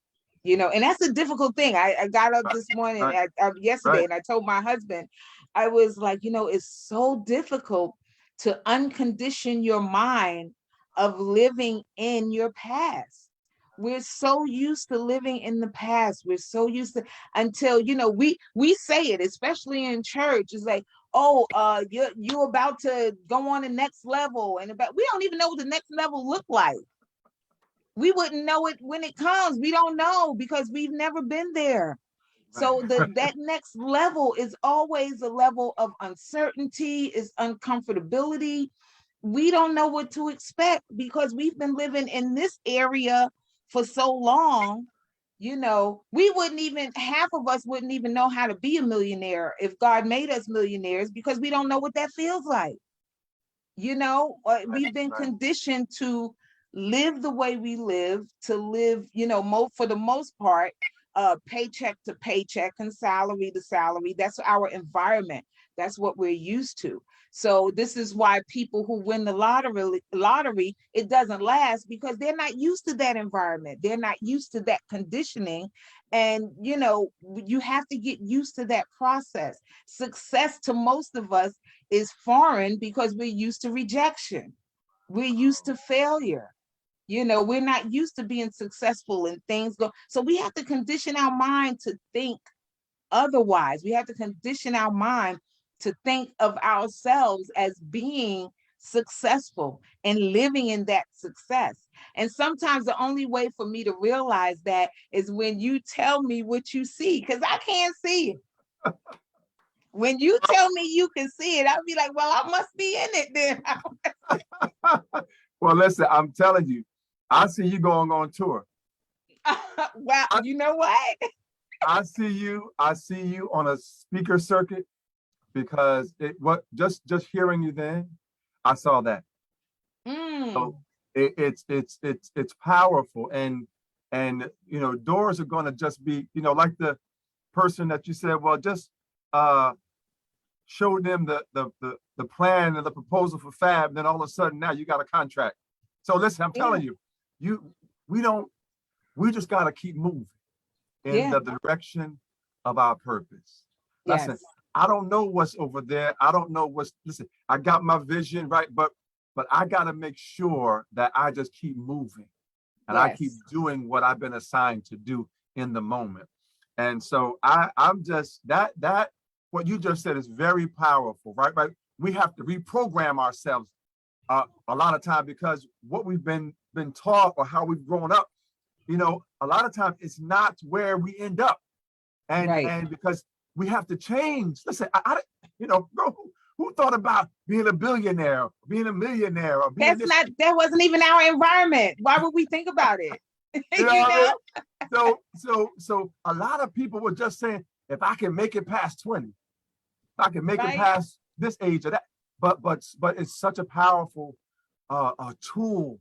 and that's a difficult thing. I got up right, this morning, right, yesterday, right, and I told my husband, I was like, it's so difficult to uncondition your mind of living in your past. We're so used to living in the past. We're so used to, until we say it, especially in church. It's like, oh, you're about to go on the next level, and we don't even know what the next level look like. We wouldn't know it when it comes. We don't know because we've never been there. So right. that next level is always a level of uncertainty, is uncomfortability. We don't know what to expect because we've been living in this area for so long. We wouldn't even, half of us wouldn't even know how to be a millionaire if God made us millionaires, because we don't know what that feels like. Right, We've been right. conditioned to live the way we live, to live, for the most part, paycheck to paycheck and salary to salary. That's our environment. That's what we're used to. So this is why people who win the lottery, it doesn't last, because they're not used to that environment. They're not used to that conditioning. And you have to get used to that process. Success to most of us is foreign because we're used to rejection. We're used to failure. We're not used to being successful and things go. So we have to condition our mind to think otherwise. We have to condition our mind to think of ourselves as being successful and living in that success. And sometimes the only way for me to realize that is when you tell me what you see, because I can't see it. When you tell me you can see it, I'll be like, well, I must be in it then. Well, listen, I'm telling you, I see you going on tour. Well, I, you know what? I see you on a speaker circuit, because just hearing you then, I saw that. So Mm, it's powerful, and doors are going to just be, like the person that you said, well, just uh showed them the plan and the proposal for F.A.B, then all of a sudden now you got a contract. So listen, I'm telling you, we just got to keep moving in the direction of our purpose. Listen, I don't know what's over there. I don't know listen, I got my vision, right? But I got to make sure that I just keep moving and I keep doing what I've been assigned to do in the moment. And so I'm just, that what you just said is very powerful, right? We have to reprogram ourselves a lot of time, because what we've been taught or how we've grown up, a lot of times it's not where we end up. And because we have to change. Listen, who thought about being a billionaire, being a millionaire, or being that wasn't even our environment. Why would we think about it? You know? So a lot of people were just saying, if I can make it past 20, if I can make it past this age or that. But it's such a powerful tool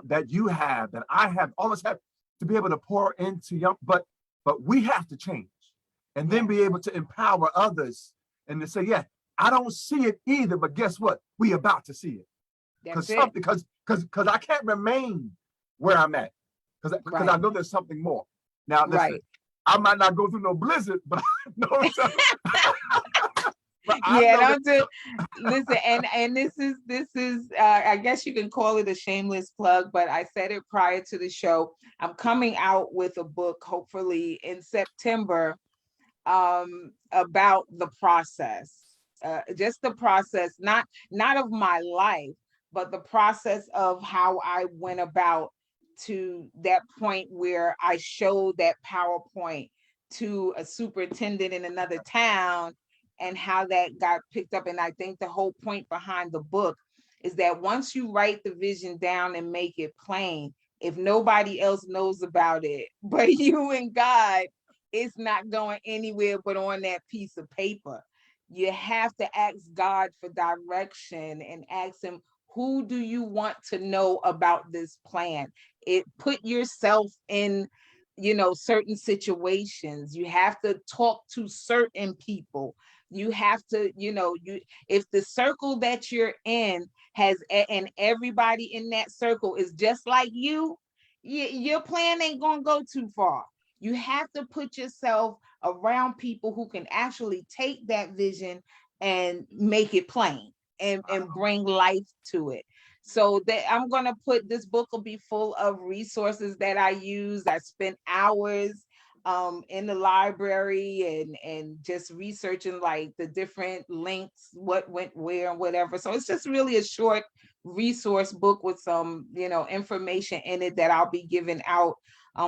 that you have, that I have, all of us have, to be able to pour into young, but we have to change and then be able to empower others and to say, yeah, I don't see it either, but guess what? We about to see it. Because I can't remain where I'm at, because I know there's something more. Now listen, I might not go through no blizzard, but I know listen, and this is I guess you can call it a shameless plug, but I said it prior to the show. I'm coming out with a book, hopefully in September, about the process, just the process, not of my life, but the process of how I went about to that point where I showed that PowerPoint to a superintendent in another town, and how that got picked up. And I think the whole point behind the book is that once you write the vision down and make it plain, if nobody else knows about it but you and God, it's not going anywhere but on that piece of paper. You have to ask God for direction and ask him, who do you want to know about this plan? Put yourself in, certain situations. You have to talk to certain people. You have to, if the circle that you're in and everybody in that circle is just like you, your plan ain't gonna go too far. You have to put yourself around people who can actually take that vision and make it plain and bring life to it. So that I'm going to put, this book will be full of resources that I use. I spent hours in the library and just researching like the different links, what went where and whatever. So it's just really a short resource book with some, information in it that I'll be giving out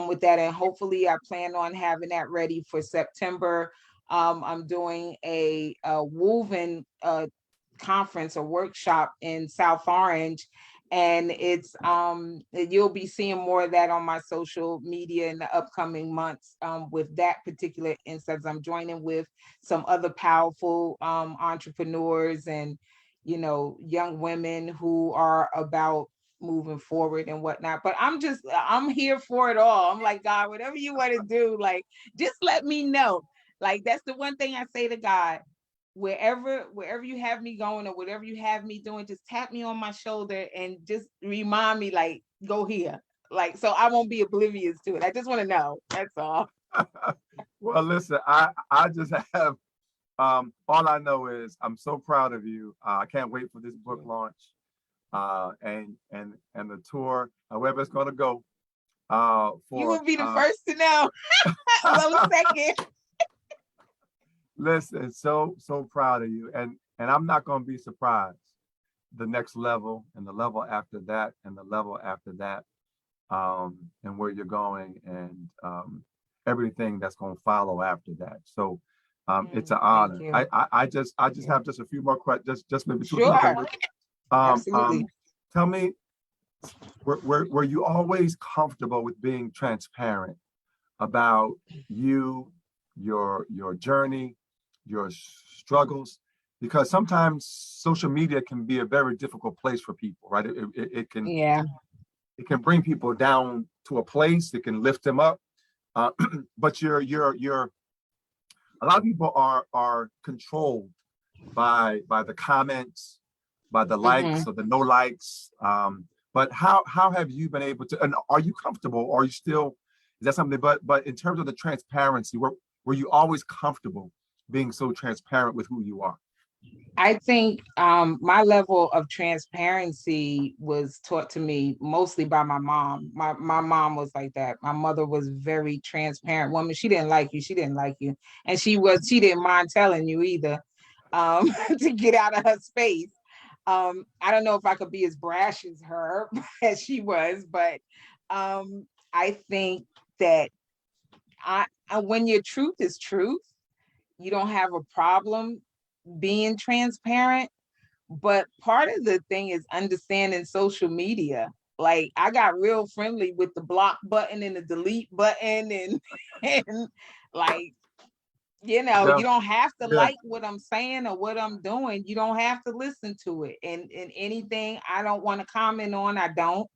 with that. And hopefully I plan on having that ready for September. I'm doing a woven conference or workshop in South Orange, and it's you'll be seeing more of that on my social media in the upcoming months with that particular instance. I'm joining with some other powerful entrepreneurs and young women who are about moving forward and whatnot. But I'm here for it all. I'm like, God, whatever you want to do, like, just let me know. Like, that's the one thing I say to God. Wherever you have me going or whatever you have me doing, just tap me on my shoulder and just remind me, like, go here. Like, so I won't be oblivious to it. I just want to know. That's all. Well, listen, I just have all I know is I'm so proud of you. I can't wait for this book launch and the tour, however it's going to go. You will be the first to know. Well, second. Listen, so proud of you, and I'm not going to be surprised the next level and the level after that and the level after that, and where you're going and everything that's going to follow after that. So it's an honor. I just have just a few more questions, just maybe two. Sure. Absolutely. Tell me, were you always comfortable with being transparent about your journey, your struggles? Because sometimes social media can be a very difficult place for people, right? It can bring people down to a place. It can lift them up, but a lot of people are controlled by the comments, by the Mhm. likes or the no likes. But how have you been able to, and are you comfortable? Are you still, is that something, but in terms of the transparency, were you always comfortable being so transparent with who you are? I think my level of transparency was taught to me mostly by my mom. My mom was like that. My mother was very transparent woman. She didn't like you. She didn't like you, and she didn't mind telling you either, to get out of her space. I don't know if I could be as brash as her as she was, but I think that when your truth is truth, you don't have a problem being transparent. But part of the thing is understanding social media. Like I got real friendly with the block button and the delete button and and like, Yeah, you don't have to yeah. like what I'm saying or what I'm doing. You don't have to listen to it. And anything I don't want to comment on, I don't.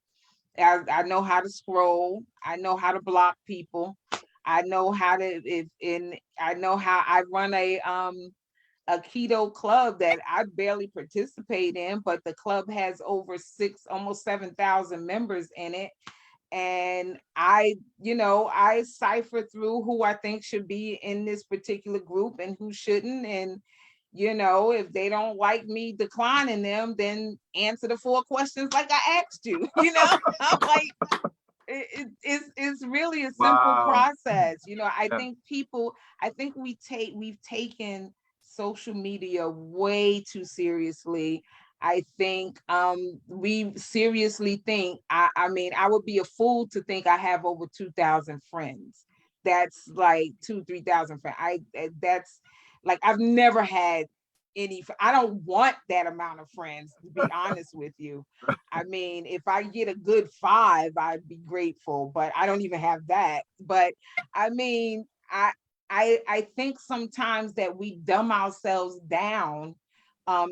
I know how to scroll. I know how to block people. I know how to if in I know how I run a keto club that I barely participate in, but the club has over almost 7,000 members in it. And I cipher through who I think should be in this particular group and who shouldn't. And, if they don't like me declining them, then answer the 4 questions like I asked you, I'm like, it's really a simple Wow. process. I Yeah. think we've taken social media way too seriously. I think we seriously think I mean I would be a fool to think I have over 2,000 friends. That's like 2, 3,000 friends. That's like I've never had I don't want that amount of friends, to be honest with you. I mean, if I get a good 5, I'd be grateful, but I don't even have that. But I mean, I think sometimes that we dumb ourselves down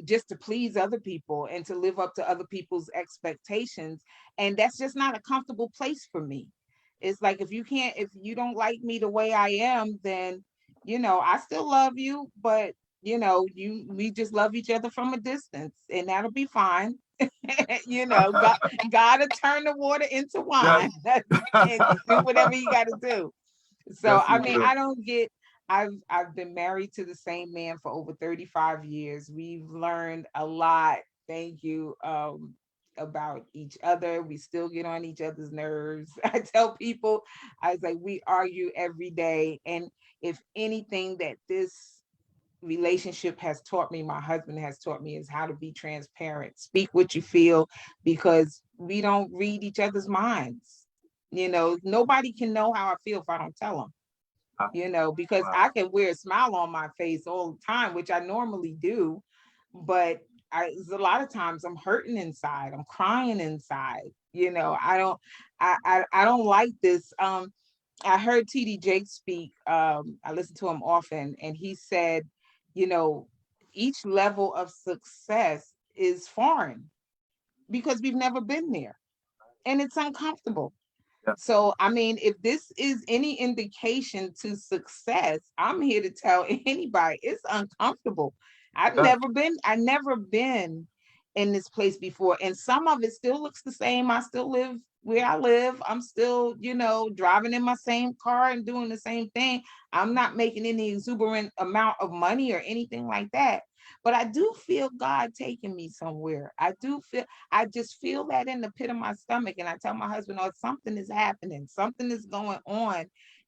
just to please other people and to live up to other people's expectations, and that's just not a comfortable place for me. It's like if you don't like me the way I am, then I still love you, but we just love each other from a distance, and that'll be fine. God to turn the water into Yes. wine and do whatever you got to do. So Yes, I you mean, will. I don't get. I've been married to the same man for over 35 years. We've learned a lot. Thank you. About each other. We still get on each other's nerves. I tell people, I was like, we argue every day. And if anything that this relationship has taught me, my husband has taught me, is how to be transparent. Speak what you feel, because we don't read each other's minds. Nobody can know how I feel if I don't tell them. Ah, Because I wow. can wear a smile on my face all the time, which I normally do, but a lot of times I'm hurting inside. I'm crying inside. I don't like this. I heard TD Jake speak. I listen to him often, and he said, you know, each level of success is foreign because we've never been there, and it's uncomfortable. Yeah. So, I mean, if this is any indication to success, I'm here to tell anybody it's uncomfortable. Yeah. I never been in this place before. And some of it still looks the same. I still live where I live. I'm still, driving in my same car and doing the same thing. I'm not making any exuberant amount of money or anything like that. But I do feel God taking me somewhere. I just feel that in the pit of my stomach. And I tell my husband, oh, something is happening. Something is going on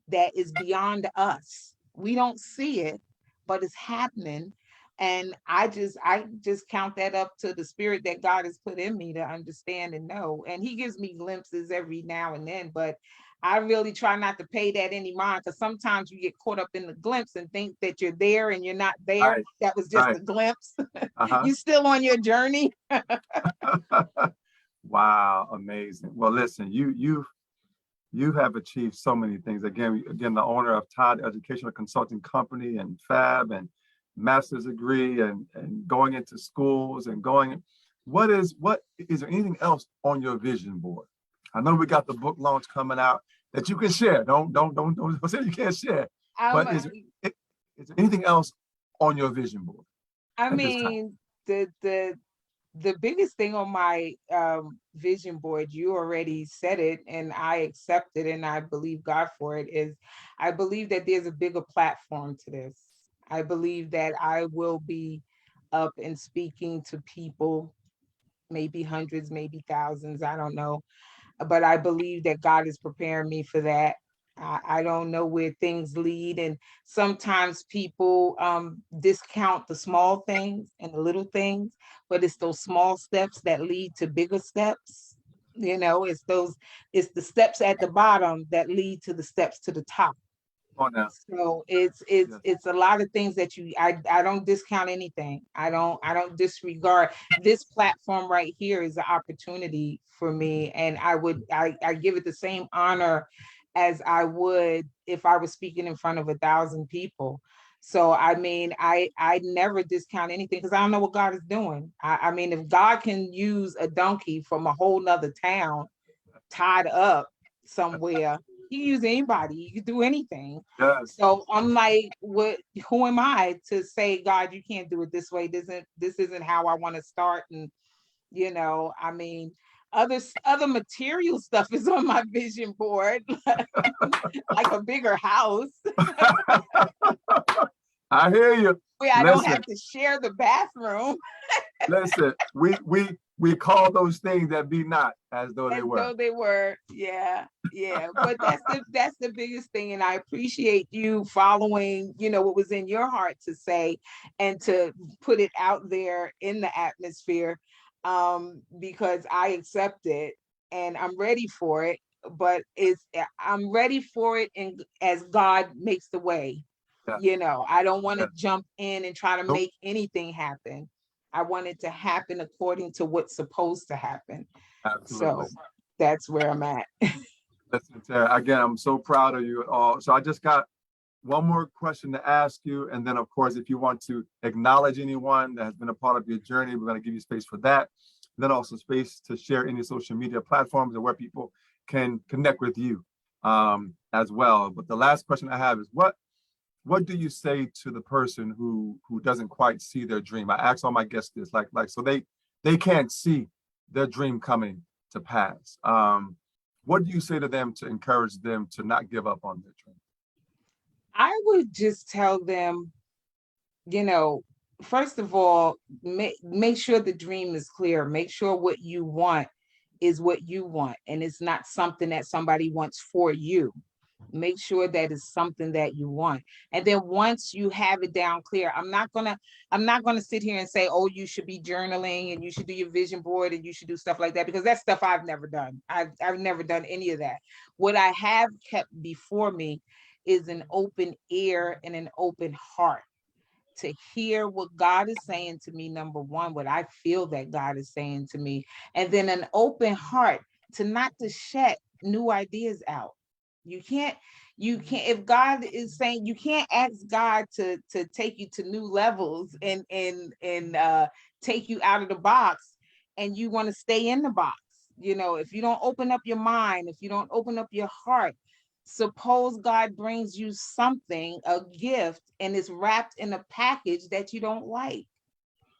that is beyond us. We don't see it, but it's happening. And I just count that up to the spirit that God has put in me to understand and know. And he gives me glimpses every now and then, but I really try not to pay that any mind, because sometimes you get caught up in the glimpse and think that you're there and you're not there. Right. That was just Right. a glimpse. Uh-huh. You still on your journey. Wow, amazing. Well, listen, you have achieved so many things. Again, the owner of TODD Educational Consulting Company and F.A.B and master's degree and going into schools and going. What is there anything else on your vision board? I know we got the book launch coming out that you can share. Don't say you can't share. Um, But is there anything else on your vision board? I at this time? mean, the biggest thing on my vision board, you already said it, and I accept it, and I believe God for it, is I believe that there's a bigger platform to this. I believe that I will be up and speaking to people, maybe hundreds, maybe thousands, I don't know. But I believe that God is preparing me for that. I don't know where things lead. And sometimes people discount the small things and the little things, but it's those small steps that lead to bigger steps. You know, it's the steps at the bottom that lead to the steps to the top. Come on now. So it's Yes. it's a lot of things that I don't discount anything. I don't disregard this platform right here is an opportunity for me, and I give it the same honor as I would if I was speaking in front of 1,000 people. So I mean, I never discount anything because I don't know what God is doing. I mean, if God can use a donkey from a whole nother town tied up somewhere. You use anybody, you can do anything. Yes. So I'm like, what who am I to say, God, you can't do it this way? This isn't how I want to start. And I mean, other material stuff is on my vision board, like a bigger house I hear you. where I don't Listen, have to share the bathroom. listen. We call those things that be not as though they As were. though they were. Yeah, yeah. But that's the biggest thing. And I appreciate you following, what was in your heart to say and to put it out there in the atmosphere. Because I accept it and I'm ready for it. But I'm ready for it, and as God makes the way. Yes. I don't want to Yes. jump in and try to Nope. make anything happen. I want it to happen according to what's supposed to happen. Absolutely. So that's where I'm at. Listen, Tara, again, I'm so proud of you at all. So I just got one more question to ask you. And then, of course, if you want to acknowledge anyone that has been a part of your journey, we're going to give you space for that. And then also space to share any social media platforms and where people can connect with you as well. But the last question I have is what do you say to the person who doesn't quite see their dream? I ask all my guests this, like so they can't see their dream coming to pass. What do you say to them to encourage them to not give up on their dream? I would just tell them, you know, first of all, make sure the dream is clear. Make sure what you want is what you want, and it's not something that somebody wants for you. Make sure that it's something that you want. And then once you have it down clear, I'm not gonna sit here and say, oh, you should be journaling and you should do your vision board and you should do stuff like that, because that's stuff I've never done. I've never done any of that. What I have kept before me is an open ear and an open heart to hear what God is saying to me, number one, what I feel that God is saying to me, and then an open heart to not to shut new ideas out. You can't, if God is saying, you can't ask God to take you to new levels and take you out of the box, and you want to stay in the box. If you don't open up your mind, if you don't open up your heart, suppose God brings you something, a gift, and it's wrapped in a package that you don't like.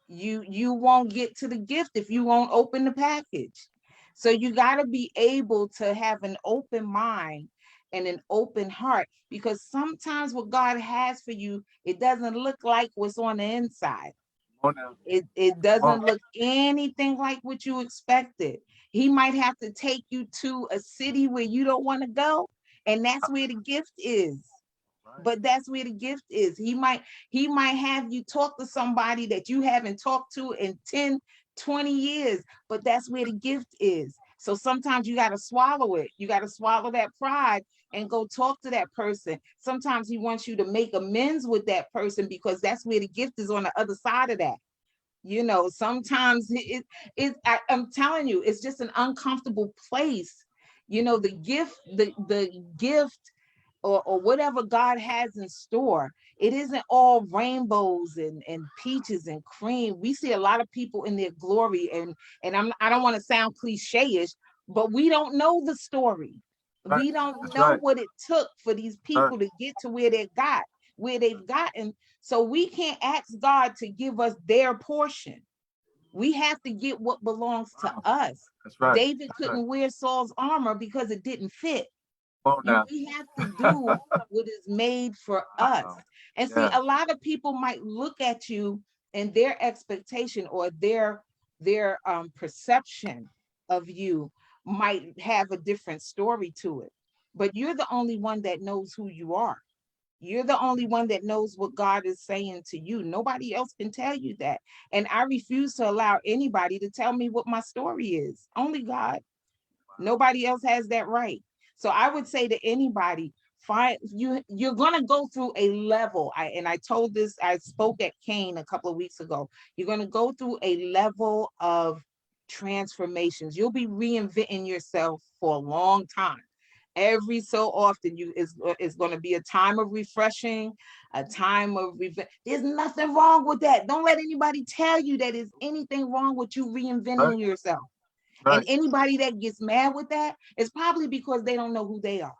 You won't get to the gift if you won't open the package. So you got to be able to have an open mind and an open heart, because sometimes what God has for you, it doesn't look like what's on the inside. Oh, now. It Oh, doesn't look anything like what you expected. He might have to take you to a city where you don't want to go, and that's where the gift is. right. But that's where the gift is. He might have you talk to somebody that you haven't talked to in 10, 20 years, but that's where the gift is. So sometimes you got to swallow it. You got to swallow that pride and go talk to that person. Sometimes he wants you to make amends with that person, because that's where the gift is, on the other side of that. Sometimes I'm telling you, it's just an uncomfortable place. The gift or whatever God has in store, it isn't all rainbows and peaches and cream. We see a lot of people in their glory, and I don't want to sound cliche-ish, but we don't know the story. Right. We don't That's know right. what it took for these Right. people to get to where they got. where they've gotten. So we can't ask God to give us their portion. We have to get what belongs to us. That's right. David couldn't wear Saul's armor because it didn't fit. Oh, now. We have to do what is made for us. And see, a lot of people might look at you and their expectation or their perception of you might have a different story to it. But you're the only one that knows who you are. You're the only one that knows what God is saying to you. Nobody else can tell you that. And I refuse to allow anybody to tell me what my story is. Only God. Nobody else has that right. So I would say to anybody, you're gonna go through a level. I told this, I spoke at Kean a couple of weeks ago. You're gonna go through a level of transformations. You'll be reinventing yourself for a long time. Every so often, is going to be a time of refreshing, a time of there's nothing wrong with that. Don't let anybody tell you that there's anything wrong with you reinventing yourself. And anybody that gets mad with that is probably because they don't know who they are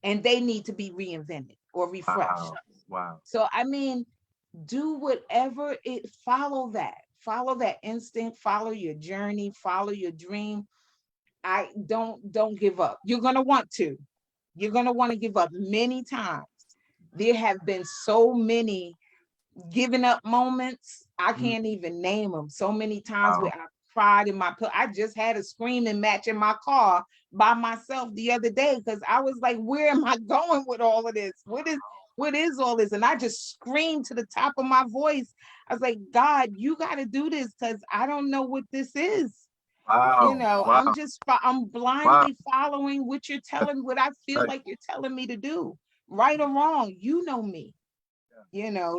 and they need to be reinvented or refreshed. Wow. So, I mean, do whatever follow that instinct, follow your journey, follow your dream. I don't give up. You're going to want to give up many times. There have been so many giving up moments. I can't even name them. So many times where I cried in my pillow. I just had a screaming match in my car by myself the other day because I was like, where am I going with all of this? What is all this? And I just screamed to the top of my voice. I was like, God, you got to do this because I don't know what this is. I'm blindly following what you're telling, what I feel like you're telling me to do, right or wrong. You know me,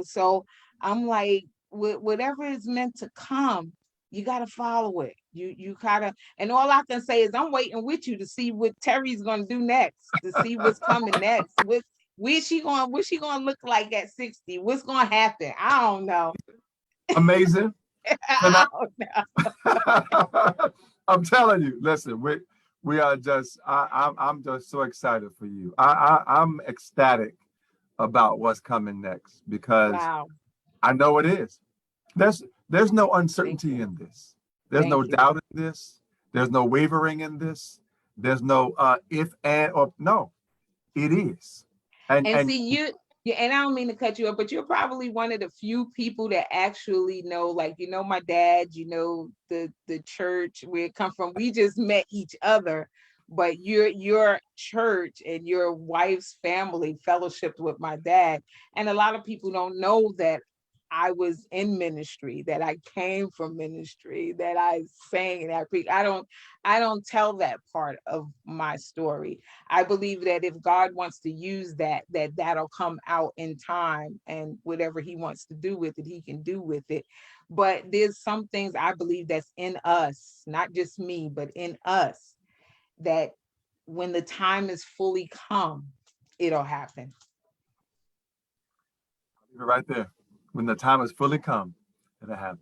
so I'm like, whatever is meant to come, you got to follow it. You gotta, and all I can say is I'm waiting with you to see what TERRI's going to do next, to see what's coming next. What's she going to look like at 60? What's going to happen? I don't know. Amazing. I don't know. I'm telling you, listen, we are just, I'm just so excited for you. I'm ecstatic about what's coming next because I know it is. There's no uncertainty in this. There's no doubt in this. There's no wavering in this. There's no if and or no. It is. And see, and I don't mean to cut you up, but you're probably one of the few people that actually know, like, my dad, the church where it come from. We just met each other, but your church and your wife's family fellowshiped with my dad. And a lot of people don't know that I was in ministry, that I came from ministry, that I sang and I preached. I don't tell that part of my story. I believe that if God wants to use that'll come out in time, and whatever he wants to do with it, he can do with it. But there's some things I believe that's in us, not just me, but in us, that when the time is fully come, it'll happen. Right there. When the time is fully come, it'll happen.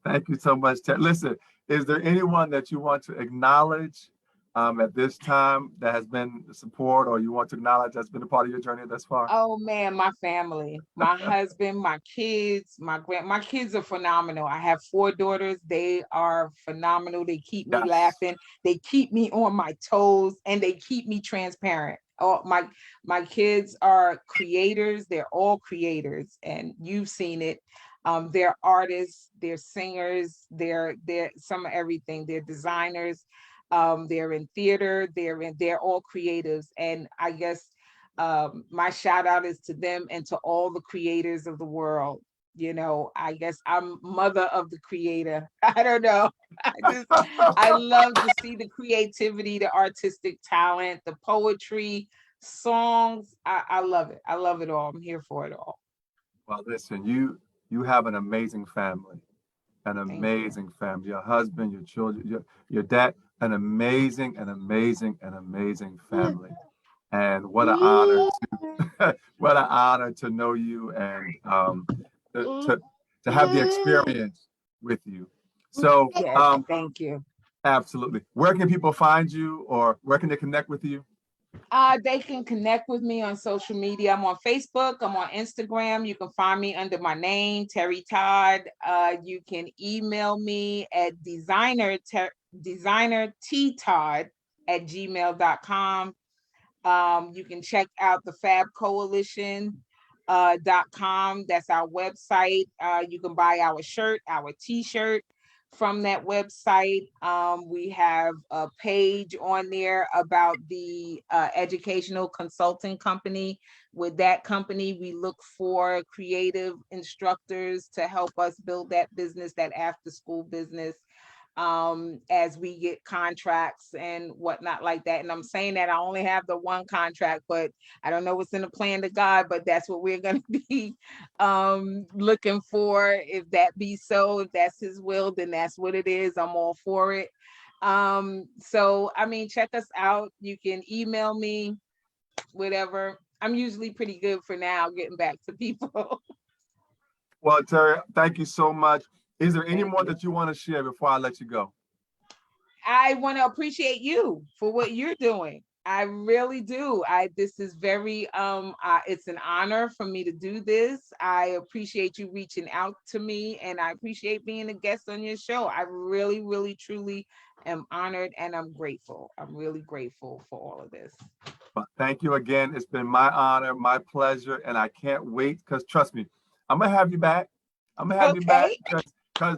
Thank you so much, Ted. Listen, is there anyone that you want to acknowledge at this time that has been support, or you want to acknowledge that's been a part of your journey thus far? Oh man, my family, my husband, my kids, my kids are phenomenal. I have 4 daughters. They are phenomenal. They keep me laughing. They keep me on my toes, and they keep me transparent. Oh, my kids are creators. They're all creators, and you've seen it. They're artists, they're singers, they're some of everything. They're designers. They're in theater. They're all creatives, and I guess my shout out is to them and to all the creators of the world. I guess I'm mother of the creator. I don't know. I love to see the creativity, the artistic talent, the poetry, songs. I love it. I love it all. I'm here for it all. Well, listen, you have an amazing family, family. Your husband, your children, your dad, an amazing family. And what an honor what an honor to know you and to have the experience with you. So thank you. Absolutely. Where can people find you, or where can they connect with you? They can connect with me on social media. I'm on Facebook. I'm on Instagram. You can find me under my name, Terry Todd. You can email me at designerttodd@gmail.com. You can check out the F.A.B Coalition .com. That's our website. You can buy our shirt, our t-shirt from that website. We have a page on there about the educational consulting company. With that company, we look for creative instructors to help us build that business, that after school business, as we get contracts and whatnot like that. And I'm saying that I only have the one contract, but I don't know what's in the plan of God, but that's what we're going to be looking for. If that be so, if that's his will, then that's what it is. I'm all for it. So, I mean, check us out. You can email me, whatever. I'm usually pretty good for now getting back to people. Well, Terry, thank you so much. Is there any Thank more you. that you want to share before I let you go? I want to appreciate you for what you're doing. I really do. This is very it's an honor for me to do this. I appreciate you reaching out to me, and I appreciate being a guest on your show. I really, really, truly am honored, and I'm grateful. I'm really grateful for all of this. But thank you again. It's been my honor, my pleasure, and I can't wait, because trust me, I'm gonna have you back. I'm gonna have you back Okay. because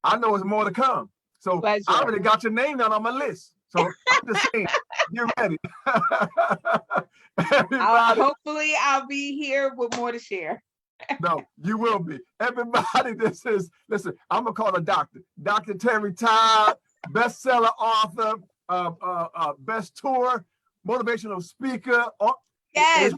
I know there's more to come. So I Pleasure. already got your name down on my list. So I'm just saying, get ready. Everybody, Hopefully I'll be here with more to share. no, you will be. Everybody, listen, I'm gonna call a doctor. Dr. Terry Todd, bestseller author, best tour, motivational speaker. Yes.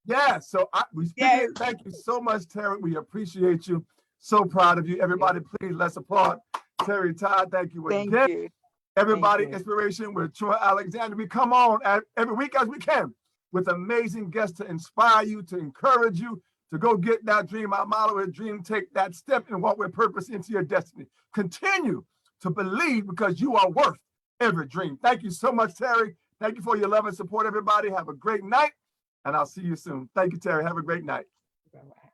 Yes. So we speak Yes. it. Thank you so much, Terry. We appreciate you. So proud of you. Everybody, please let's applaud Terry Todd. Thank you Thank again. you. Everybody, Thank you. Inspiration with Troy Alexander. We come on every week as we can with amazing guests to inspire you, to encourage you, to go get that dream out, model a dream, take that step and walk with purpose into your destiny. Continue to believe, because you are worth every dream. Thank you so much, Terry. Thank you for your love and support, everybody. Have a great night, and I'll see you soon. Thank you, Terry. Have a great night. Bye-bye.